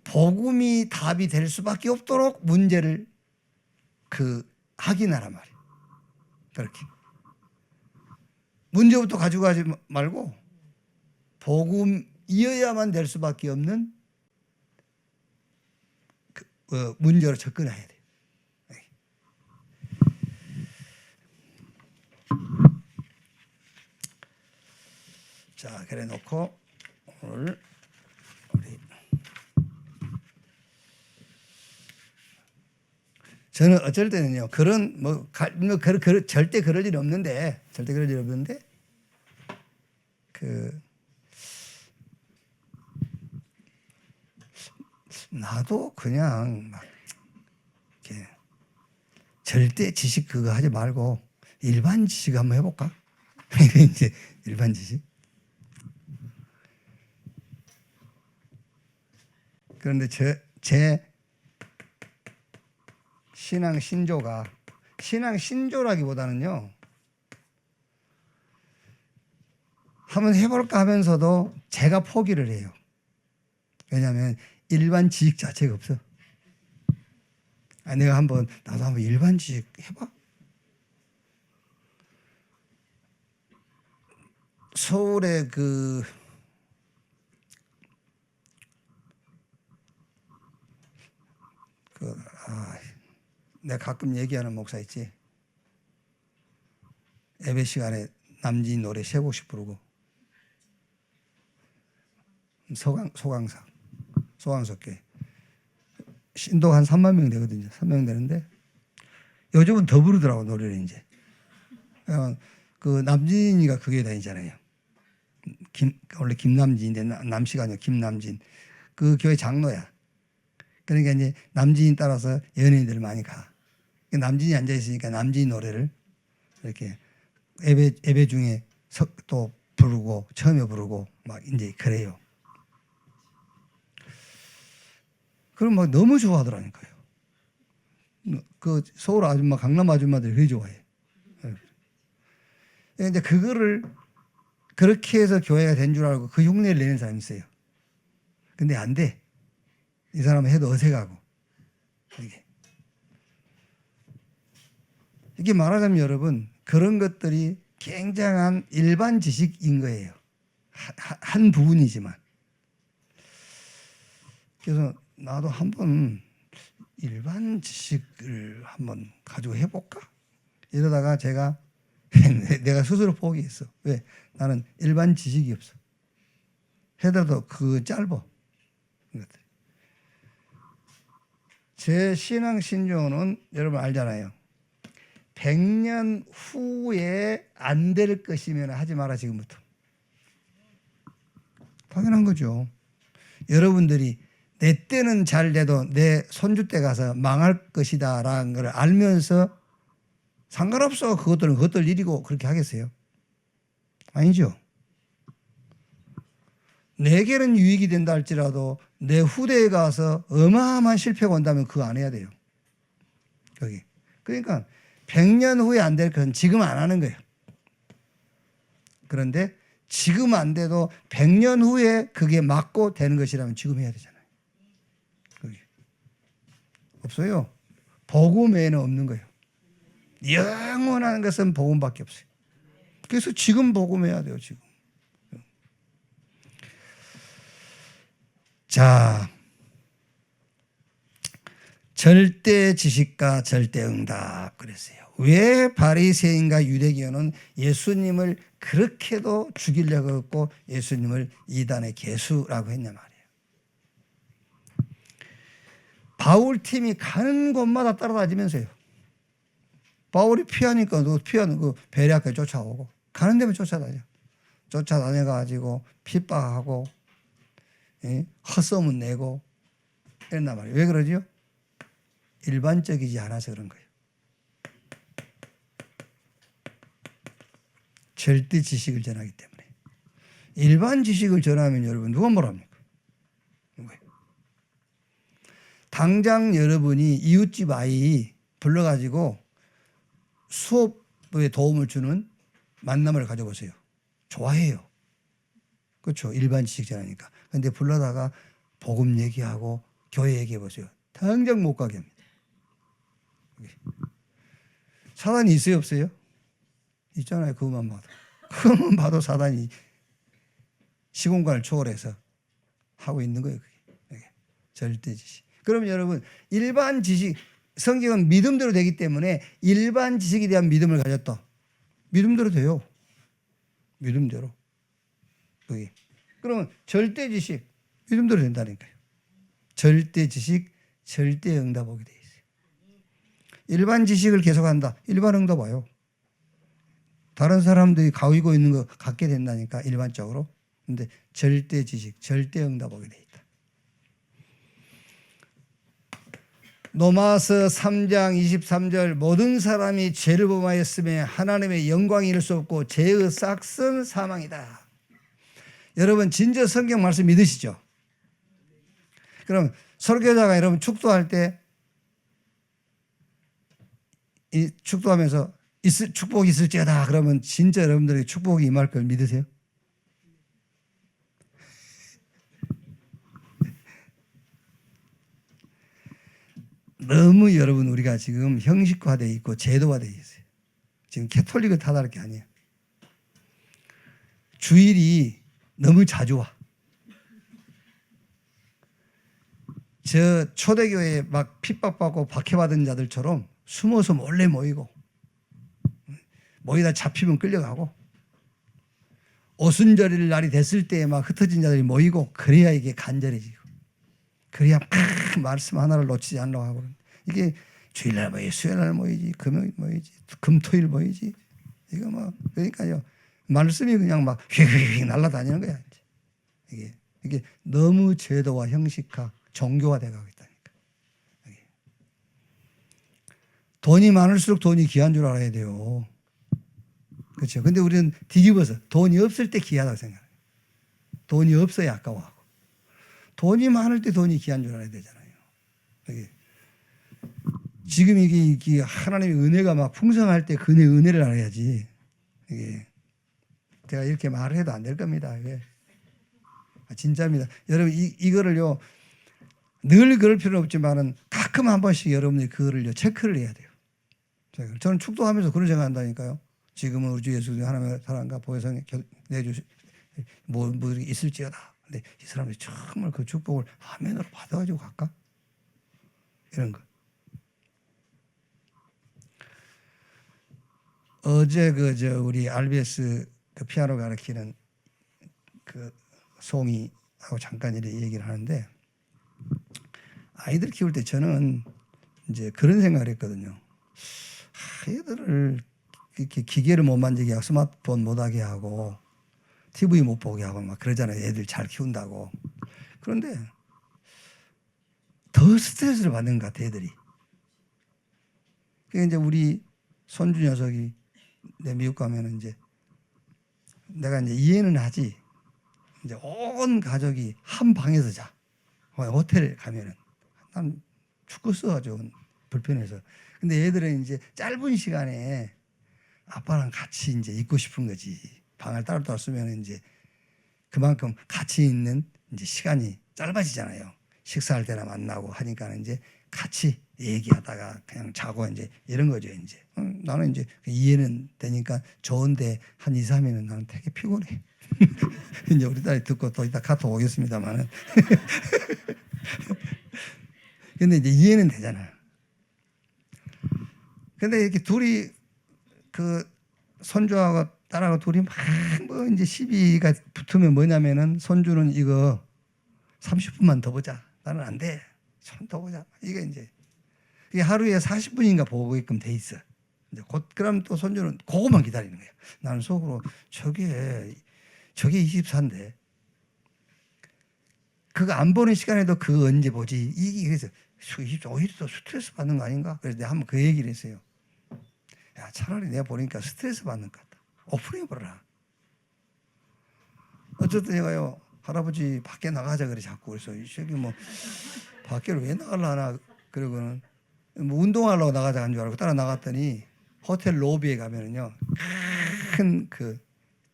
복음이 답이 될 수밖에 없도록 문제를 확인하란 말이에요. 그렇게 문제부터 가지고 가지 말고 복음이어야만 될 수밖에 없는 문제로 접근해야 돼요. 자, 그래 놓고 오늘 우리 저는 어쩔 때는요 그런 절대 그럴 일 없는데 나도 그냥 막 이렇게 절대 지식 그거 하지 말고 일반 지식 한번 해볼까? 이제 일반 지식. 그런데 제 신앙 신조라기보다는요, 한번 해볼까 하면서도 제가 포기를 해요. 왜냐하면 일반 지식 자체가 없어. 나도 한번 일반 지식 해봐. 서울에 내가 가끔 얘기하는 목사 있지. 예배 시간에 남진 노래 세 곡씩 부르고. 소강석교회. 신도 한 3만 명 되거든요. 3명 되는데 요즘은 더 부르더라고 노래를 이제. 그 남진이가 그 교회 다니잖아요. 원래 김남진인데 남씨가 아니라 김남진. 그 교회 장로야. 그러니까 이제 남진이 따라서 연예인들 많이 가. 남진이 앉아 있으니까 남진 노래를 이렇게 예배 중에 또 부르고 처음에 부르고 막 이제 그래요. 그럼 막 너무 좋아하더라니까요. 그 서울 아줌마, 강남 아줌마들이 되게 좋아해. 근데 그거를 그렇게 해서 교회가 된 줄 알고 그 흉내를 내는 사람이 있어요. 근데 안 돼. 이 사람은 해도 어색하고. 이게 말하자면 여러분, 그런 것들이 굉장한 일반 지식인 거예요. 한 부분이지만. 그래서 나도 한번 일반 지식을 한번 가지고 해볼까? 이러다가 제가 내가 스스로 포기했어. 왜? 나는 일반 지식이 없어. 해도 그 짧아. 제 신앙 신조는 여러분 알잖아요. 100년 후에 안 될 것이면 하지 마라 지금부터. 당연한 거죠. 여러분들이 내 때는 잘 돼도 내 손주 때 가서 망할 것이다 라는 걸 알면서 상관없어. 그것들은 그것들 일이고 그렇게 하겠어요? 아니죠. 내게는 유익이 된다 할지라도 내 후대에 가서 어마어마한 실패가 온다면 그거 안 해야 돼요. 거기. 그러니까 100년 후에 안 될 것은 지금 안 하는 거예요. 그런데 지금 안 돼도 100년 후에 그게 맞고 되는 것이라면 지금 해야 되잖아요. 거기. 없어요. 복음 외에는 없는 거예요. 영원한 것은 복음밖에 없어요. 그래서 지금 복음해야 돼요. 지금. 자, 절대 지식과 절대 응답 그랬어요. 왜 바리새인과 유대교는 예수님을 그렇게도 죽이려고 했고 예수님을 이단의 개수라고 했냐 말이에요. 바울 팀이 가는 곳마다 따라다니면서요. 바울이 피하니까 피하는 그 베레아까지 쫓아오고 가는 데만 쫓아다녀. 쫓아다녀가지고 핍박하고 헛소문 내고 이랬단 말이에요. 왜 그러죠? 일반적이지 않아서 그런 거예요. 절대 지식을 전하기 때문에. 일반 지식을 전하면 여러분 누가 뭐랍니까? 당장 여러분이 이웃집 아이 불러가지고 수업에 도움을 주는 만남을 가져보세요. 좋아해요. 그렇죠. 일반 지식 전하니까. 근데 불러다가 복음 얘기하고 교회 얘기해 보세요. 당장 못 가게 합니다. 사단이 있어요, 없어요? 있잖아요. 그것만 봐도. 그것만 봐도 사단이 시공간을 초월해서 하고 있는 거예요. 그게. 절대 지식. 그러면 여러분 일반 지식, 성경은 믿음대로 되기 때문에 일반 지식에 대한 믿음을 가졌다. 믿음대로 돼요. 믿음대로. 그게. 그러면 절대 지식, 믿음대로 된다니까요. 절대 지식, 절대 응답 오게 돼 있어요. 일반 지식을 계속한다. 일반 응답 와요. 다른 사람들이 가지고 있는 거 갖게 된다니까 일반적으로. 근데 절대 지식, 절대 응답 오게 돼 있다. 로마서 3장 23절 모든 사람이 죄를 범하였으며 하나님의 영광이 이룰 수 없고 죄의 싹은 사망이다. 여러분 진저 성경 말씀 믿으시죠? 그럼 설교자가 여러분 축도할 때 이 축도하면서 축복이 있을지어다 그러면 진짜 여러분들에게 축복이 임할 걸 믿으세요? 너무 여러분 우리가 지금 형식화되어 있고 제도화되어 있어요. 지금 캐톨릭을 탓할 게 아니에요. 주일이 너무 자주 와. 저 초대교회에 막 핍박받고 박해받은 자들처럼 숨어서 몰래 모이고 모이다 잡히면 끌려가고 오순절일 날이 됐을 때 막 흩어진 자들이 모이고 그래야 이게 간절해지고 그래야 말씀 하나를 놓치지 않으려고 하고 이게 주일날 모이지 수요일날 모이지 금요일 모이지 금토일 모이지 이거 뭐 그러니까요 말씀이 그냥 막 휙휙 날아다니는 거야 이게 너무 제도화 형식화 종교화 돼가고 있다니까. 돈이 많을수록 돈이 귀한 줄 알아야 돼요. 그렇죠. 근데 우리는 뒤집어서 돈이 없을 때 귀하다고 생각해요. 돈이 없어야 아까워하고 돈이 많을 때 돈이 귀한 줄 알아야 되잖아요. 지금 이게 하나님의 은혜가 막 풍성할 때 그 은혜를 알아야지. 이게 제가 이렇게 말을 해도 안 될 겁니다. 이게 진짜입니다. 여러분 이거를요 늘 그럴 필요는 없지만은 가끔 한 번씩 여러분들이 그거를요 체크를 해야 돼요. 저는 축도하면서 그런 생각한다니까요. 지금은 우리 주 예수 하나님의 사랑과 보혜성에 내주시 뭐 있을지어다. 근데 이 사람이 정말 그 축복을 아멘으로 받아가지고 갈까? 이런 거. 어제 우리 RBS 그 피아노 가르치는 그 송이하고 잠깐 이렇게 얘기를 하는데 아이들 키울 때 저는 이제 그런 생각을 했거든요. 아이들을 이렇게 기계를 못 만지게 하고 스마트폰 못 하게 하고 TV 못 보게 하고 막 그러잖아요. 애들 잘 키운다고. 그런데 더 스트레스를 받는 것 같아 애들이. 그러니까 이제 우리 손주 녀석이 내 미국 가면은 이제 내가 이제 이해는 하지. 이제 온 가족이 한 방에서 자. 호텔 가면은 난 죽겠어가지고 불편해서. 근데 애들은 이제 짧은 시간에 아빠랑 같이 이제 있고 싶은 거지. 방을 따로따로 쓰면 이제 그만큼 같이 있는 이제 시간이 짧아지잖아요. 식사할 때나 만나고 하니까 이제 같이 얘기하다가 그냥 자고 이제 이런 거죠. 이제 나는 이제 이해는 되니까 좋은데 한 2, 3일은 나는 되게 피곤해. 이제 우리 딸이 듣고 또 이따 카톡 오겠습니다만은. 근데 이제 이해는 되잖아요. 근데 이렇게 둘이 그 손주하고 딸하고 둘이 막 뭐 이제 시비가 붙으면 뭐냐면은 손주는 이거 30분만 더 보자. 나는 안 돼. 좀 더 보자. 이게 이제 이게 하루에 40분인가 보게끔 돼 있어. 이제 곧 그럼 또 손주는 그거만 기다리는 거야. 나는 속으로 저게 24인데 그거 안 보는 시간에도 그거 언제 보지? 이게 그래서 오히려 더 스트레스 받는 거 아닌가? 그래서 내가 한번 그 얘기를 했어요. 야, 차라리 내가 보니까 스트레스 받는 것 같다. 오픈해버려라. 어쨌든 내가요, 할아버지 밖에 나가자 그래 자꾸. 그래서 이 새끼 뭐 밖에를 왜 나가려나 그러고는 뭐 운동하려고 나가자 한 줄 알고 따라 나갔더니 호텔 로비에 가면은요 큰 그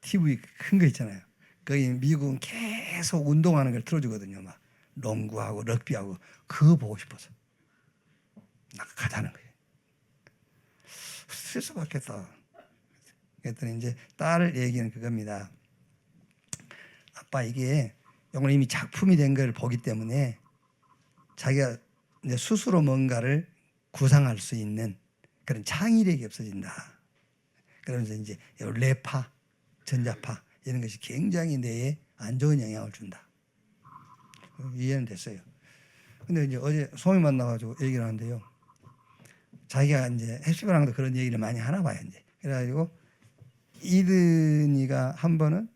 TV 큰 거 있잖아요. 거기 미국은 계속 운동하는 걸 틀어주거든요. 막 농구하고 럭비하고 그거 보고 싶어서 나가자는 거예요. 스트레스 받겠다. 그랬더니 이제 딸 얘기는 그겁니다. 아빠 이게 오늘 이미 작품이 된 걸 보기 때문에 자기가 이제 스스로 뭔가를 구상할 수 있는 그런 창의력이 없어진다. 그러면서 이제 뇌파, 전자파 이런 것이 굉장히 뇌에 안 좋은 영향을 준다. 이해는 됐어요. 근데 이제 어제 소미 만나가지고 얘기를 하는데요. 자기가 이제 헬스장도 그런 얘기를 많이 하나 봐요. 이제 그래가지고 이든이가 한 번은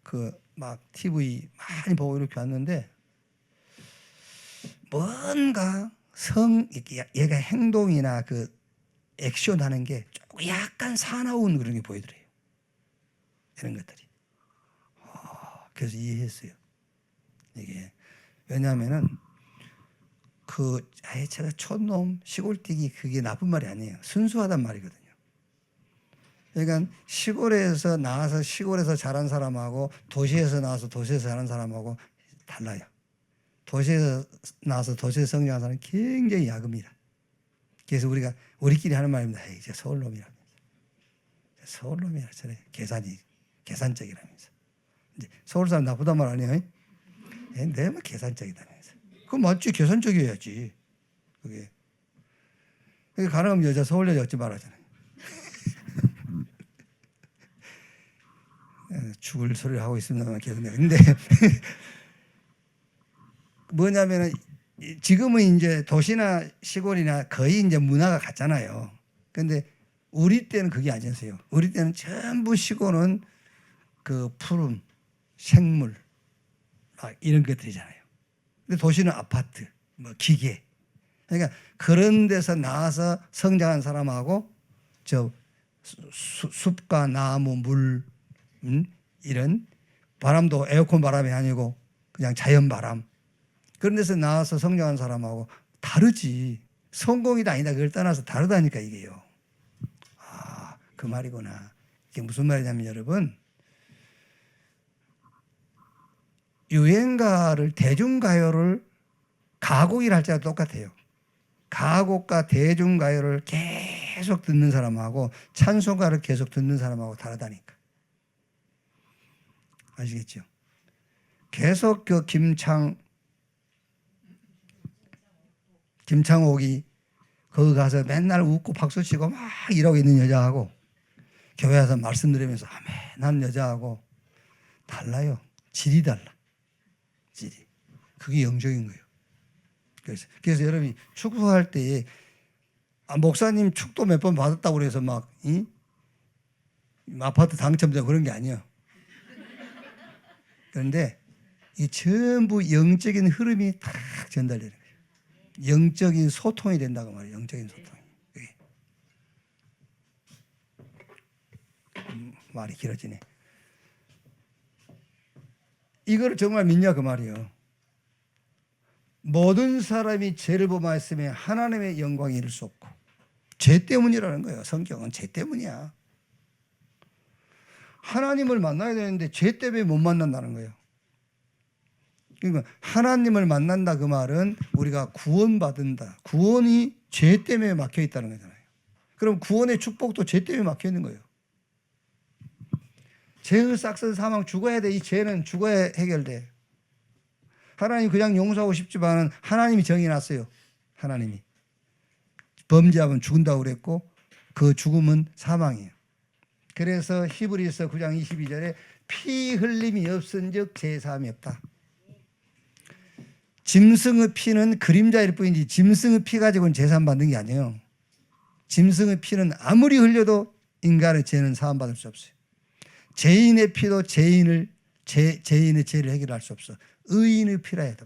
그 막 TV 많이 보고 이렇게 왔는데 뭔가 얘가 행동이나 그 액션 하는 게 조금 약간 사나운 그런 게 보이더래요. 이런 것들이. 그래서 이해했어요. 이게. 왜냐하면은 제가 촌놈, 시골뛰기 그게 나쁜 말이 아니에요. 순수하단 말이거든요. 그러니까 시골에서 나와서 시골에서 자란 사람하고 도시에서 나와서 도시에서 자란 사람하고 달라요. 도시에서 나와서 도시에서 성장한 사람은 굉장히 야금이다. 그래서 우리가 우리끼리 하는 말입니다. 이제 서울놈이라면서. 서울놈이라 저래. 계산적이라면서. 이제 서울 사람 나쁘단 말 아니에요? 내가 계산적이다면서. 그거 맞지. 계산적이어야지. 그게. 가능하면 여자 서울 여자 어찌 말하잖아요. 죽을 소리를 하고 있습니다만 계속. 근데 뭐냐면은 지금은 이제 도시나 시골이나 거의 이제 문화가 같잖아요. 근데 우리 때는 그게 아니었어요. 우리 때는 전부 시골은 그 푸른 생물 막 이런 것들이잖아요. 근데 도시는 아파트, 뭐 기계. 그러니까 그런 데서 나와서 성장한 사람하고 저 숲과 나무, 물 이런 바람도 에어컨 바람이 아니고 그냥 자연 바람. 그런 데서 나와서 성장한 사람하고 다르지. 성공이다 아니다 그걸 떠나서 다르다니까 이게요. 그 말이구나. 이게 무슨 말이냐면 여러분, 유행가를 대중가요를 가곡이라 할 때가 똑같아요. 가곡과 대중가요를 계속 듣는 사람하고 찬송가를 계속 듣는 사람하고 다르다니까. 아시겠죠? 계속 그 김창옥이 거기 가서 맨날 웃고 박수치고 막 이러고 있는 여자하고 교회 와서 말씀 들으면서 아멘 하는 여자하고 달라요. 질이 달라. 질이. 그게 영적인 거예요. 그래서 여러분이 축도할 때에 목사님 축도 몇 번 받았다고 그래서 막 아파트 당첨되고 그런 게 아니에요. 그런데 이 전부 영적인 흐름이 다 전달되는 거예요. 영적인 소통이 된다고 말이에요. 영적인 소통이. 말이 길어지네. 이걸 정말 믿냐 그 말이에요. 모든 사람이 죄를 범하였으면 하나님의 영광이 이룰 수 없고 죄 때문이라는 거예요. 성경은 죄 때문이야. 하나님을 만나야 되는데 죄 때문에 못 만난다는 거예요. 그러니까 하나님을 만난다 그 말은 우리가 구원받는다. 구원이 죄 때문에 막혀 있다는 거잖아요. 그럼 구원의 축복도 죄 때문에 막혀 있는 거예요. 죄의 싹슨 사망 죽어야 돼. 이 죄는 죽어야 해결돼. 하나님 그냥 용서하고 싶지만은 하나님이 정해놨어요. 하나님이 범죄하면 죽는다고 그랬고 그 죽음은 사망이에요. 그래서 히브리서 9장 22절에 피 흘림이 없은즉 죄 사함이 없다. 짐승의 피는 그림자일 뿐이지 짐승의 피 가지고는 죄 사함 받는 게 아니에요. 짐승의 피는 아무리 흘려도 인간의 죄는 사함 받을 수 없어요. 죄인의 피도 죄인의 죄를 해결할 수 없어. 의인의 피라 해야 돼.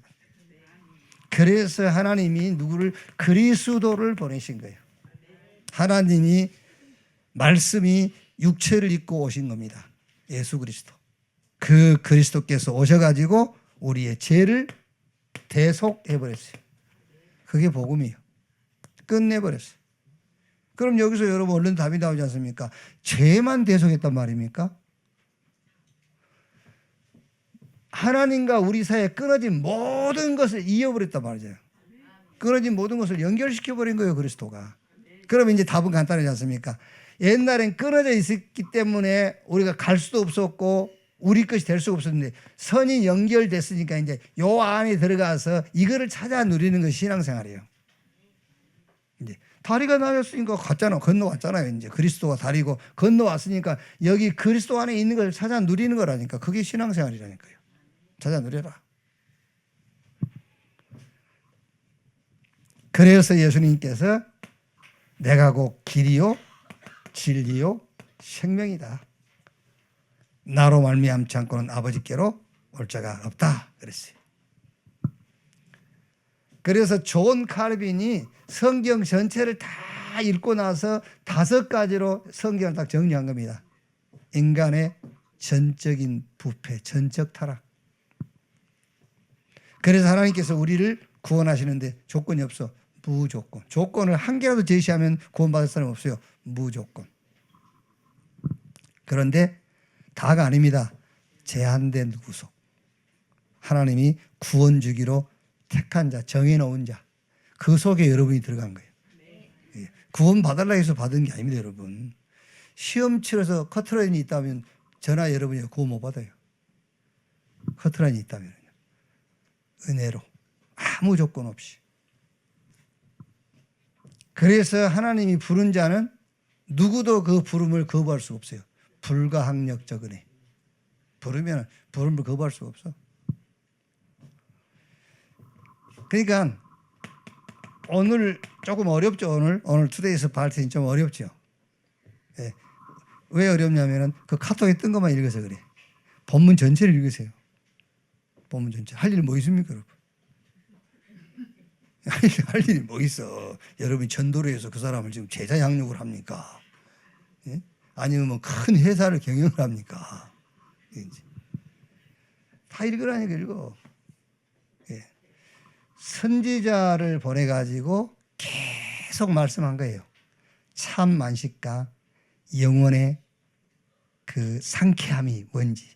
그래서 하나님이 누구를 그리스도를 보내신 거예요. 하나님이 말씀이 육체를 입고 오신 겁니다. 예수 그리스도. 그 그리스도께서 오셔가지고 우리의 죄를 대속해버렸어요. 그게 복음이에요. 끝내버렸어요. 그럼 여기서 여러분 얼른 답이 나오지 않습니까? 죄만 대속했단 말입니까? 하나님과 우리 사이에 끊어진 모든 것을 이어버렸단 말이죠. 끊어진 모든 것을 연결시켜버린 거예요, 그리스도가. 그러면 이제 답은 간단하지 않습니까? 옛날엔 끊어져 있었기 때문에 우리가 갈 수도 없었고 우리 것이 될 수가 없었는데 선이 연결됐으니까 이제 요 안에 들어가서 이거를 찾아 누리는 것이 신앙생활이에요. 이제 다리가 나였으니까 갔잖아. 건너왔잖아요. 이제 그리스도가 다리고 건너왔으니까 여기 그리스도 안에 있는 걸 찾아 누리는 거라니까. 그게 신앙생활이라니까요. 찾아 누려라. 그래서 예수님께서 내가 곧 길이요 진리요 생명이다. 나로 말미암지 않고는 아버지께로 올 자가 없다 그랬어요. 그래서 존 칼빈이 성경 전체를 다 읽고 나서 5가지로 성경을 딱 정리한 겁니다. 인간의 전적인 부패, 전적 타락. 그래서 하나님께서 우리를 구원하시는데 조건이 없어. 무조건. 조건을 한 개라도 제시하면 구원받을 사람 없어요. 무조건. 그런데 다가 아닙니다. 제한된 구속. 하나님이 구원 주기로 택한 자, 정해놓은 자. 그 속에 여러분이 들어간 거예요. 구원 받으려고 해서 받은 게 아닙니다, 여러분. 시험 치러서 커트라인이 있다면 저나 여러분이 구원 못 받아요. 커트라인이 있다면. 은혜로. 아무 조건 없이. 그래서 하나님이 부른 자는 누구도 그 부름을 거부할 수가 없어요. 불가항력적 은혜. 부르면 부름을 거부할 수가 없어. 그러니까 오늘 조금 어렵죠. 오늘 투데이에서 발언이 좀 어렵죠. 예. 왜 어렵냐면은 그 카톡에 뜬 것만 읽어서 그래. 본문 전체를 읽으세요. 본문 전체. 할 일 뭐 있습니까, 여러분? 할 일이 뭐 있어? 여러분이 전도를 해서 그 사람을 지금 제자 양육을 합니까? 예? 아니면 뭐 큰 회사를 경영을 합니까? 다 읽으라니까 읽어. 예. 선지자를 보내가지고 계속 말씀한 거예요. 참 만식과 영혼의 그 상쾌함이 뭔지.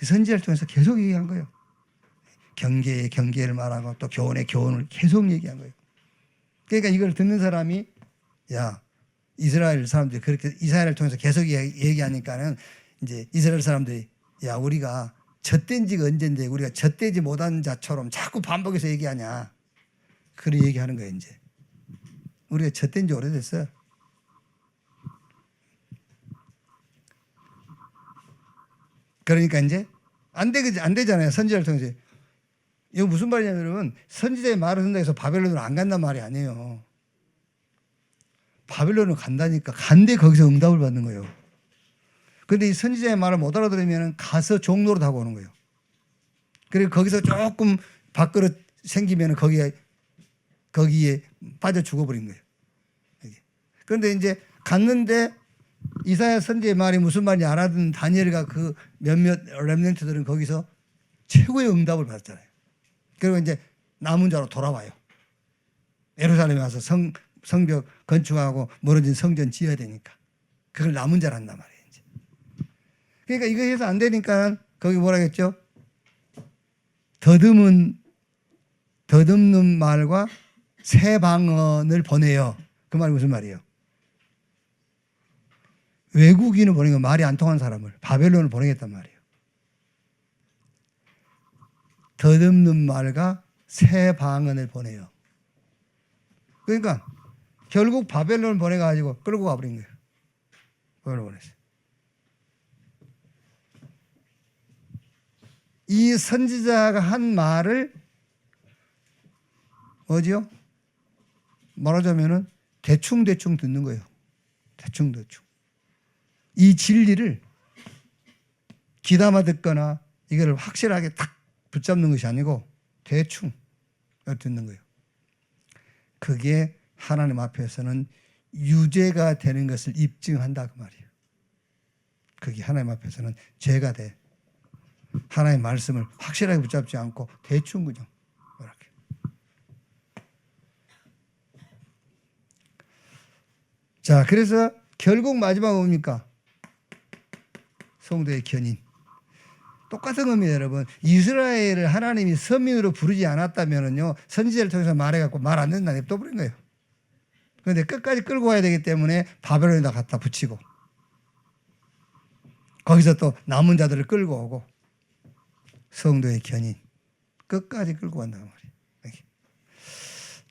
선지자를 통해서 계속 얘기한 거예요. 경계의 경계를 말하고 또 교훈의 교훈을 계속 얘기한 거예요. 그러니까 이걸 듣는 사람이 야, 이스라엘 사람들이 그렇게 이스라엘을 통해서 계속 얘기하니까는 이제 이스라엘 사람들이 야, 우리가 젖된 지가 언젠데 우리가 젖되지 못한 자처럼 자꾸 반복해서 얘기하냐. 그런 얘기하는 거예요, 이제. 우리가 젖된 지 오래됐어. 그러니까 이제 안 되잖아요. 선지자를 통해서. 이거 무슨 말이냐면 선지자의 말을 듣는다 해서 바벨론으로 안 간단 말이 아니에요. 바벨론으로 간다니까 간데 거기서 응답을 받는 거예요. 그런데 이 선지자의 말을 못 알아들으면 가서 종로로 타고 오는 거예요. 그리고 거기서 조금 밥그릇 생기면 거기에 빠져 죽어버린 거예요. 그런데 이제 갔는데 이사야 선지자의 말이 무슨 말인지 알아듣는 다니엘과 그 몇몇 렘넌트들은 거기서 최고의 응답을 받았잖아요. 그리고 이제 남은 자로 돌아와요. 예루살렘에 와서 성벽 건축하고 무너진 성전 지어야 되니까. 그걸 남은 자란단 말이에요. 이제. 그러니까 이거 해서 안 되니까 거기 뭐라 했죠? 더듬는 말과 새 방언을 보내요. 그 말이 무슨 말이에요? 외국인을 보내는 거 말이 안 통한 사람을 바벨론을 보내겠단 말이에요. 더듬는 말과 새 방언을 보내요. 그러니까 결국 바벨론을 보내가지고 끌고 가버린 거예요. 바벨론 보냈어요. 이 선지자가 한 말을 뭐지요? 말하자면은 대충 듣는 거예요. 대충. 이 진리를 귀담아 듣거나 이거를 확실하게 딱 붙잡는 것이 아니고 대충 듣는 거예요. 그게 하나님 앞에서는 유죄가 되는 것을 입증한다 그 말이에요. 그게 하나님 앞에서는 죄가 돼. 하나님의 말씀을 확실하게 붙잡지 않고 대충 그냥 이렇게. 자, 그래서 결국 마지막 뭡니까? 성도의 견인. 똑같은 겁니다, 여러분. 이스라엘을 하나님이 서민으로 부르지 않았다면요, 선지자를 통해서 말해갖고 말 안 된다 냅둬버린 거예요. 그런데 끝까지 끌고 가야 되기 때문에 바벨론에다 갖다 붙이고, 거기서 또 남은 자들을 끌고 오고, 성도의 견인. 끝까지 끌고 간다는 말이에요.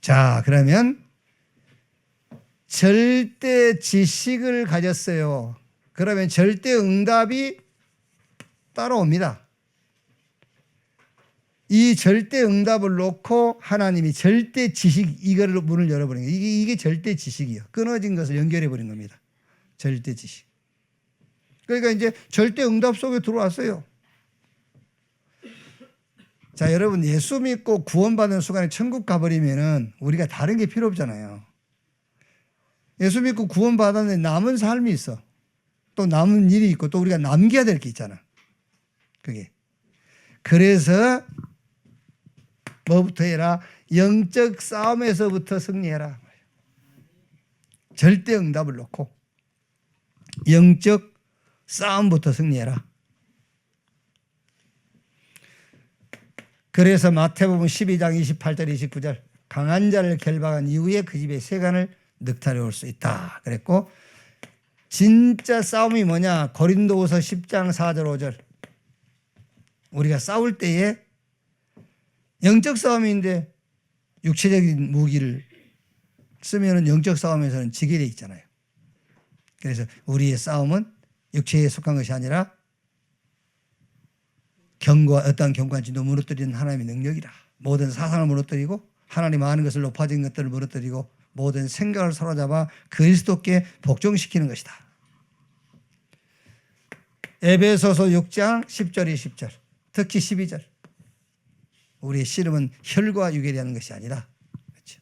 자, 그러면 절대 지식을 가졌어요. 그러면 절대 응답이 따라옵니다. 이 절대 응답을 놓고 하나님이 절대 지식 이거를 문을 열어버린 거예요. 이게 절대 지식이에요. 끊어진 것을 연결해 버린 겁니다. 절대 지식. 그러니까 이제 절대 응답 속에 들어왔어요. 자, 여러분 예수 믿고 구원받은 순간에 천국 가버리면은 우리가 다른 게 필요 없잖아요. 예수 믿고 구원받았는데 남은 삶이 있어. 또 남은 일이 있고 또 우리가 남겨야 될 게 있잖아. 그게. 그래서 뭐부터 해라? 영적 싸움에서부터 승리해라. 절대 응답을 놓고 영적 싸움부터 승리해라. 그래서 마태복음 12장 28절 29절 강한 자를 결박한 이후에 그 집에 세간을 늑탈해 올 수 있다 그랬고, 진짜 싸움이 뭐냐? 고린도후서 10장 4절 5절 우리가 싸울 때에 영적 싸움인데 육체적인 무기를 쓰면은 영적 싸움에서는 지게 돼 있잖아요. 그래서 우리의 싸움은 육체에 속한 것이 아니라 어떠한 경관진도 무너뜨리는 하나님의 능력이라. 모든 사상을 무너뜨리고 하나님 아는 것을 높아진 것들을 무너뜨리고 모든 생각을 사로잡아 그리스도께 복종시키는 것이다. 에베소서 6장 10절 20절 특히 12절 우리의 씨름은 혈과 육에 대한 것이 아니라, 그렇죠?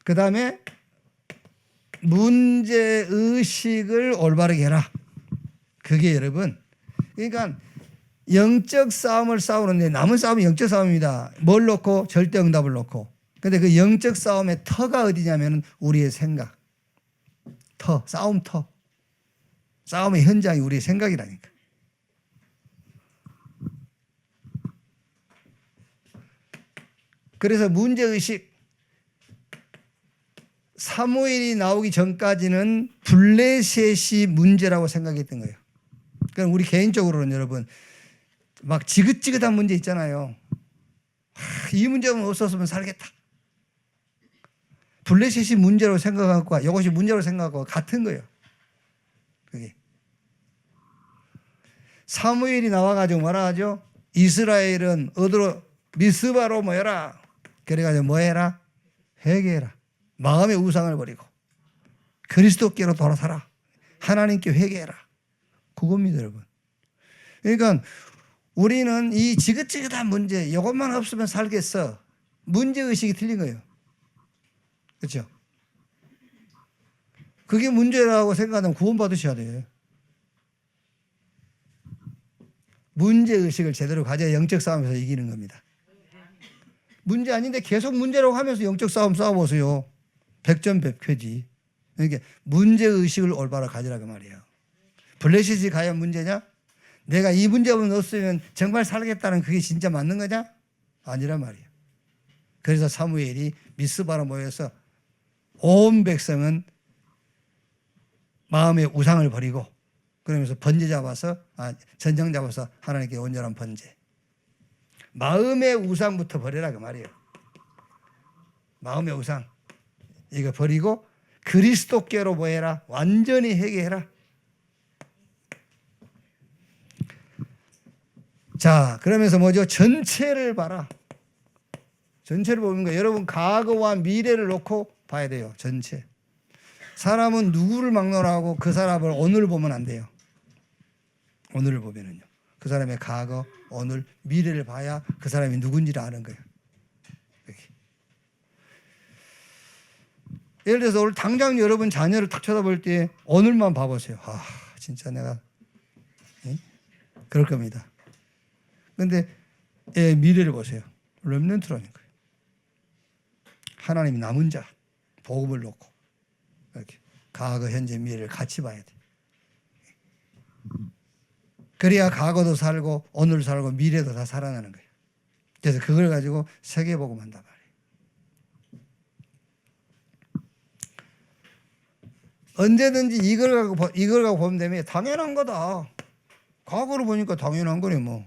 그 다음에 문제의식을 올바르게 해라. 그게 여러분, 그러니까 영적 싸움을 싸우는데 남은 싸움이 영적 싸움입니다. 뭘 놓고? 절대 응답을 놓고. 근데 그 영적 싸움의 터가 어디냐면 우리의 생각. 싸움 터. 싸움의 현장이 우리의 생각이라니까. 그래서 문제의식, 사무엘이 나오기 전까지는 블레셋이 문제라고 생각했던 거예요. 그럼 우리 개인적으로는 여러분 막 지긋지긋한 문제 있잖아요. 이 문제만 없었으면 살겠다. 블레셋이 문제로 생각하고 이것이 문제로 생각하고 같은 거예요. 그게 사무엘이 나와가지고 뭐라 하죠? 이스라엘은 어디로? 미스바로 모여라. 그래가지고 뭐 해라? 회개해라. 마음의 우상을 버리고 그리스도께로 돌아서라. 하나님께 회개해라. 그겁니다, 여러분. 그러니까 우리는 이 지긋지긋한 문제, 이것만 없으면 살겠어. 문제의식이 틀린 거예요. 그렇죠? 그게 문제라고 생각하면 구원받으셔야 돼요. 문제의식을 제대로 가져야 영적 싸움에서 이기는 겁니다. 문제 아닌데 계속 문제라고 하면서 영적 싸움 싸워보세요. 백전백패지. 그러니까 문제의식을 올바로 가지라고 말이에요. 블레셋이 과연 문제냐? 내가 이 문제만 없으면 정말 살겠다는 그게 진짜 맞는 거냐? 아니란 말이에요. 그래서 사무엘이 미스바로 모여서 온 백성은 마음의 우상을 버리고 그러면서 전쟁 잡아서 하나님께 온전한 번제. 마음의 우상부터 버려라 그 말이에요. 마음의 우상 이거 버리고 그리스도께로 모여라. 완전히 회개해라. 자, 그러면서 뭐죠? 전체를 봐라. 전체를 보는 거예요. 여러분 과거와 미래를 놓고 봐야 돼요. 전체. 사람은 누구를 막론하고 그 사람을 오늘 보면 안 돼요. 오늘을 보면은요. 그 사람의 과거, 오늘, 미래를 봐야 그 사람이 누군지를 아는 거예요. 이렇게. 예를 들어서 오늘 당장 여러분 자녀를 탁 쳐다볼 때 오늘만 봐보세요. 진짜 내가 그럴 겁니다. 그런데 미래를 보세요. 렘넌트라는 거예요. 하나님이 남은 자, 복음을 놓고 이렇게 과거, 현재, 미래를 같이 봐야 돼. 그래야 과거도 살고 오늘 살고 미래도 다 살아나는 거예요. 그래서 그걸 가지고 세계복음 한단 말이에요. 언제든지 이걸 갖고 보면 되면 당연한 거다. 과거를 보니까 당연한 거네 뭐.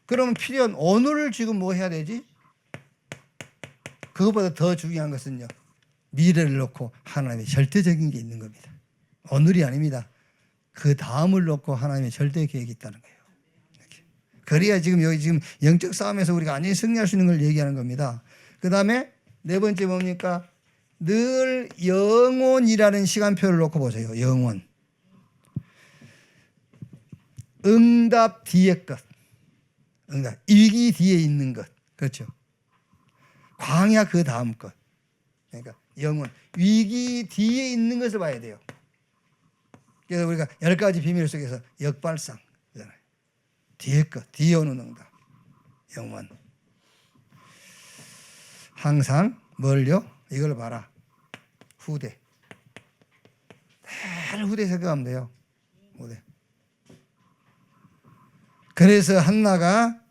그러면 필요한 오늘을 지금 뭐 해야 되지? 그것보다 더 중요한 것은요. 미래를 놓고 하나님의 절대적인 게 있는 겁니다. 오늘이 아닙니다. 그 다음을 놓고 하나님의 절대 계획이 있다는 거예요. 이렇게. 그래야 지금 여기 지금 영적 싸움에서 우리가 완전히 승리할 수 있는 걸 얘기하는 겁니다. 그 다음에 네 번째 뭡니까? 늘 영혼이라는 시간표를 놓고 보세요. 영혼. 응답 뒤에 것. 응답. 위기 뒤에 있는 것. 그렇죠. 광야 그 다음 것. 그러니까 영혼. 위기 뒤에 있는 것을 봐야 돼요. 그래서 우리가 10가지 비밀 속에서 역발상. 뒤에 것. 뒤에 오는 응답. 영원. 항상 뭘요? 이걸 봐라. 후대. 늘 후대 생각하면 돼요. 후대. 그래서 한나가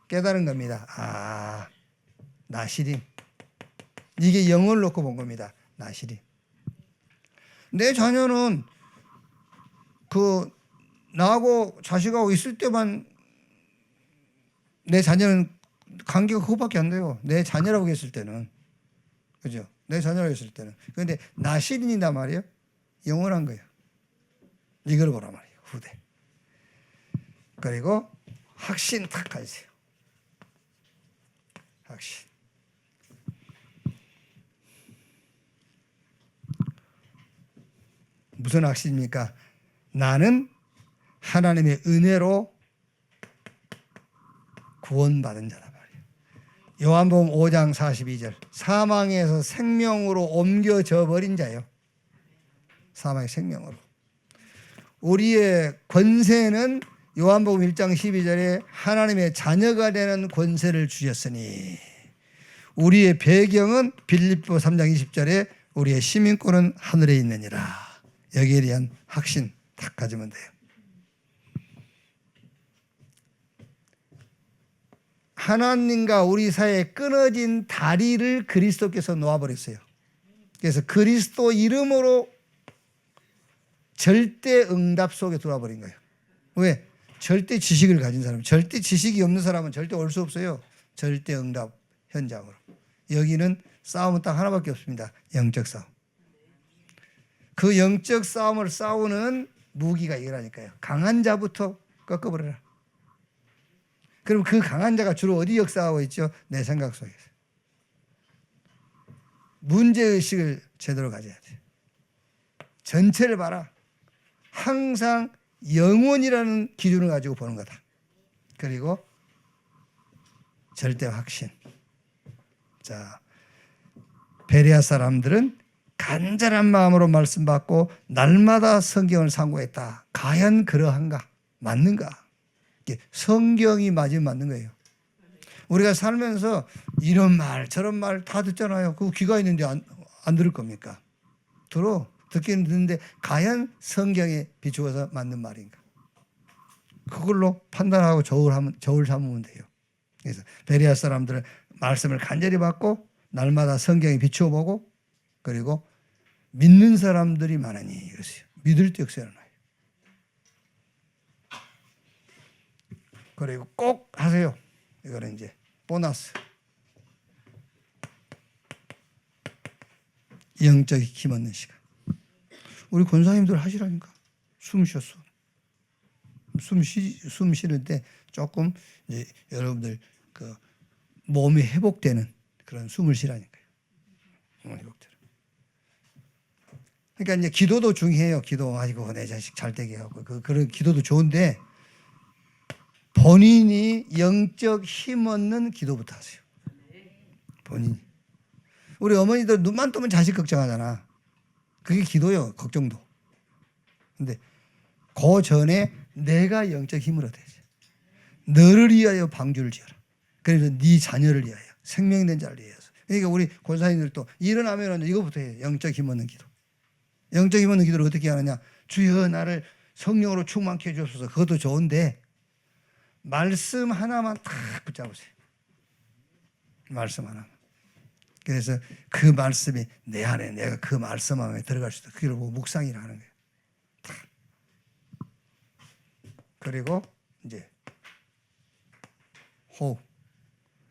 깨달은 겁니다. 아, 나시림. 이게 영혼을 놓고 본 겁니다. 나시림. 내 자녀는 나하고 자식하고 있을 때만 내 자녀는 관계가 그거밖에 안 돼요. 내 자녀라고 했을 때는. 그죠? 내 자녀라고 했을 때는. 그런데 나시린이단 말이에요. 영원한 거예요. 이걸 보란 말이에요. 후대. 그리고 확신 탁 가지세요. 확신. 무슨 확신입니까? 나는 하나님의 은혜로 구원받은 자다 말이에요. 요한복음 5장 42절. 사망에서 생명으로 옮겨져 버린 자예요. 사망의 생명으로. 우리의 권세는 요한복음 1장 12절에 하나님의 자녀가 되는 권세를 주셨으니, 우리의 배경은 빌립보 3장 20절에 우리의 시민권은 하늘에 있느니라. 여기에 대한 확신 딱 가지면 돼요. 하나님과 우리 사이에 끊어진 다리를 그리스도께서 놓아버렸어요. 그래서 그리스도 이름으로 절대 응답 속에 들어와 버린 거예요. 왜? 절대 지식을 가진 사람, 절대 지식이 없는 사람은 절대 올 수 없어요. 절대 응답 현장으로. 여기는 싸움은 딱 하나밖에 없습니다. 영적 싸움. 그 영적 싸움을 싸우는 무기가 이거라니까요. 강한 자부터 꺾어버려라. 그럼 그 강한 자가 주로 어디 역사하고 있죠? 내 생각 속에서. 문제의식을 제대로 가져야 돼. 전체를 봐라. 항상 영원이라는 기준을 가지고 보는 거다. 그리고 절대 확신. 자, 베레아 사람들은 간절한 마음으로 말씀 받고 날마다 성경을 상고했다. 과연 그러한가? 맞는가? 성경이 맞으면 맞는 거예요. 우리가 살면서 이런 말 저런 말 다 듣잖아요. 그거 귀가 있는데 안 들을 겁니까? 듣기는 듣는데 과연 성경에 비추어서 맞는 말인가? 그걸로 판단하고 저울 삼으면 돼요. 그래서 베레아 사람들은 말씀을 간절히 받고 날마다 성경에 비추어 보고, 그리고 믿는 사람들이 많으니 이것이요. 믿을 때 역사를 나요. 그리고 꼭 하세요. 이거는 이제 보너스. 영적 힘없는 시간. 우리 권사님들 하시라니까. 숨 쉬었어. 숨 쉬는 때 조금 이제 여러분들 그 몸이 회복되는 그런 숨을 쉬라니까요. 회복되는. 그러니까 이제 기도도 중요해요. 기도. 아이고 내 자식 잘 되게 하고 그런 기도도 좋은데, 본인이 영적 힘없는 기도부터 하세요. 본인이. 우리 어머니들 눈만 뜨면 자식 걱정하잖아. 그게 기도요. 걱정도. 근데 그 전에 내가 영적 힘을 얻어야지. 너를 위하여 방주를 지어라. 그래서 네 자녀를 위하여, 생명된 자를 위해서. 그러니까 우리 권사님들도 일어나면 이거부터 해요. 영적 힘없는 기도. 영적 힘없는 기도를 어떻게 하느냐? 주여 나를 성령으로 충만케 해주소서. 그것도 좋은데 말씀 하나만 딱 붙잡으세요. 말씀 하나만. 그래서 그 말씀이 내 안에, 내가 그 말씀 안에 들어갈 수 있다. 그걸 보고 묵상이라 하는 거예요. 딱. 그리고 이제 호흡.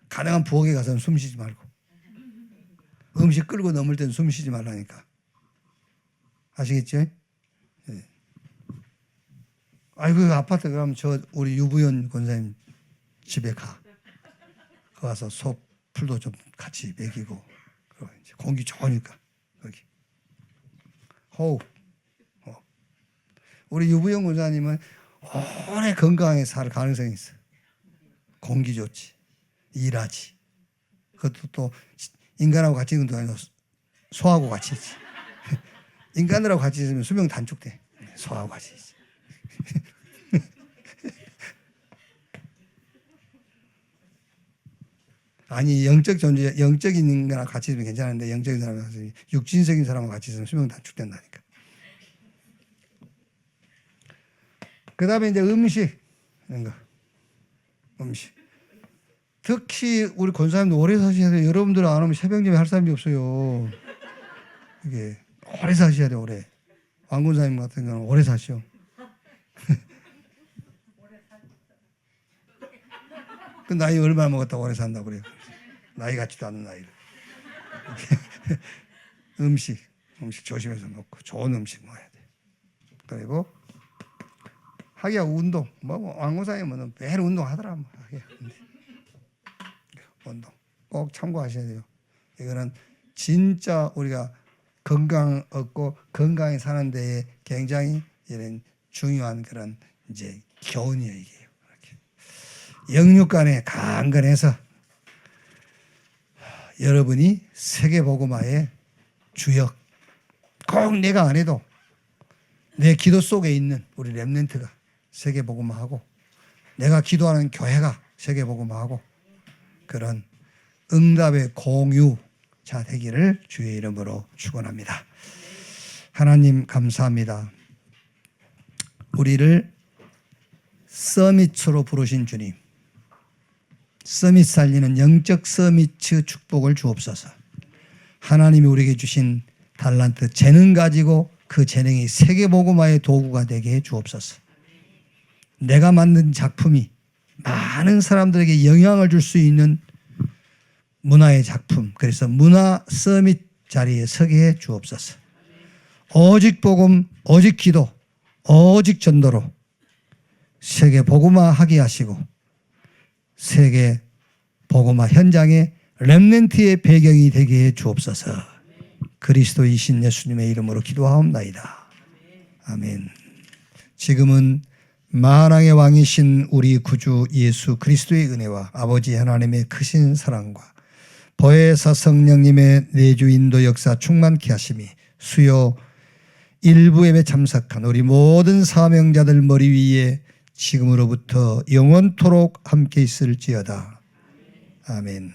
가능한 부엌에 가서는 숨 쉬지 말고, 음식 끓고 넘을 때는 숨 쉬지 말라니까. 아시겠죠? 네. 아이고 아파트 그러면 우리 유부연 권사님 집에 가서 소 풀도 좀 같이 먹이고, 그리고 이제 공기 좋으니까 거기 호흡. 우리 유부연 권사님은 오래 건강하게 살 가능성이 있어. 공기 좋지, 일하지. 그것도 또 인간하고 같이 있는 것도 아니고 소하고 같이 있지. 인간들하고 같이 있으면 수명 단축돼. 소하고 같이 있지. 아니 영적 존재, 영적인 인간하고 같이 있으면 괜찮은데 영적인 사람하고 육신적인 사람하고 같이 있으면 수명 단축된다니까. 그 다음에 이제 음식 이런 거. 음식. 특히 우리 권사님도 오래 사셔야 돼요. 여러분들 안 오면 새벽 예배 할 사람이 없어요. 이게 오래 사셔야 돼요. 오래. 왕 권사님 같은 경우는 오래 사셔. 그 나이 얼마 먹었다고 오래 산다고 그래요. 나이 같지도 않은 나이를. 음식 조심해서 먹고 좋은 음식 먹어야 돼. 그리고 하기야 운동. 뭐 왕고사님은 매일 운동하더라. 뭐 하기야. 운동 꼭 참고하셔야 돼요. 이거는 진짜 우리가 건강 얻고 건강히 사는 데에 굉장히 이런 중요한 그런 이제 교훈이에요. 이게 영육간에 강건해서 여러분이 세계복음화의 주역, 꼭 내가 안 해도 내 기도 속에 있는 우리 렘넌트가 세계복음화하고 내가 기도하는 교회가 세계복음화하고 그런 응답의 공유자 되기를 주의 이름으로 축원합니다. 하나님 감사합니다. 우리를 서밋으로 부르신 주님, 서밋 살리는 영적 서밋 축복을 주옵소서. 하나님이 우리에게 주신 달란트, 재능 가지고 그 재능이 세계복음화의 도구가 되게 해 주옵소서. 내가 만든 작품이 많은 사람들에게 영향을 줄 수 있는 문화의 작품, 그래서 문화 서밋 자리에 서게 해 주옵소서. 오직 복음, 오직 기도, 오직 전도로 세계 복음화 하게 하시고 세계 복음화 현장에 렘넌트의 배경이 되게 해 주옵소서. 그리스도이신 예수님의 이름으로 기도하옵나이다. 아멘. 지금은 만왕의 왕이신 우리 구주 예수 그리스도의 은혜와 아버지 하나님의 크신 사랑과 보혜사 성령님의 내주 인도 역사 충만케 하심이 수요 일부 예배 참석한 우리 모든 사명자들 머리 위에 지금으로부터 영원토록 함께 있을지어다. 아멘.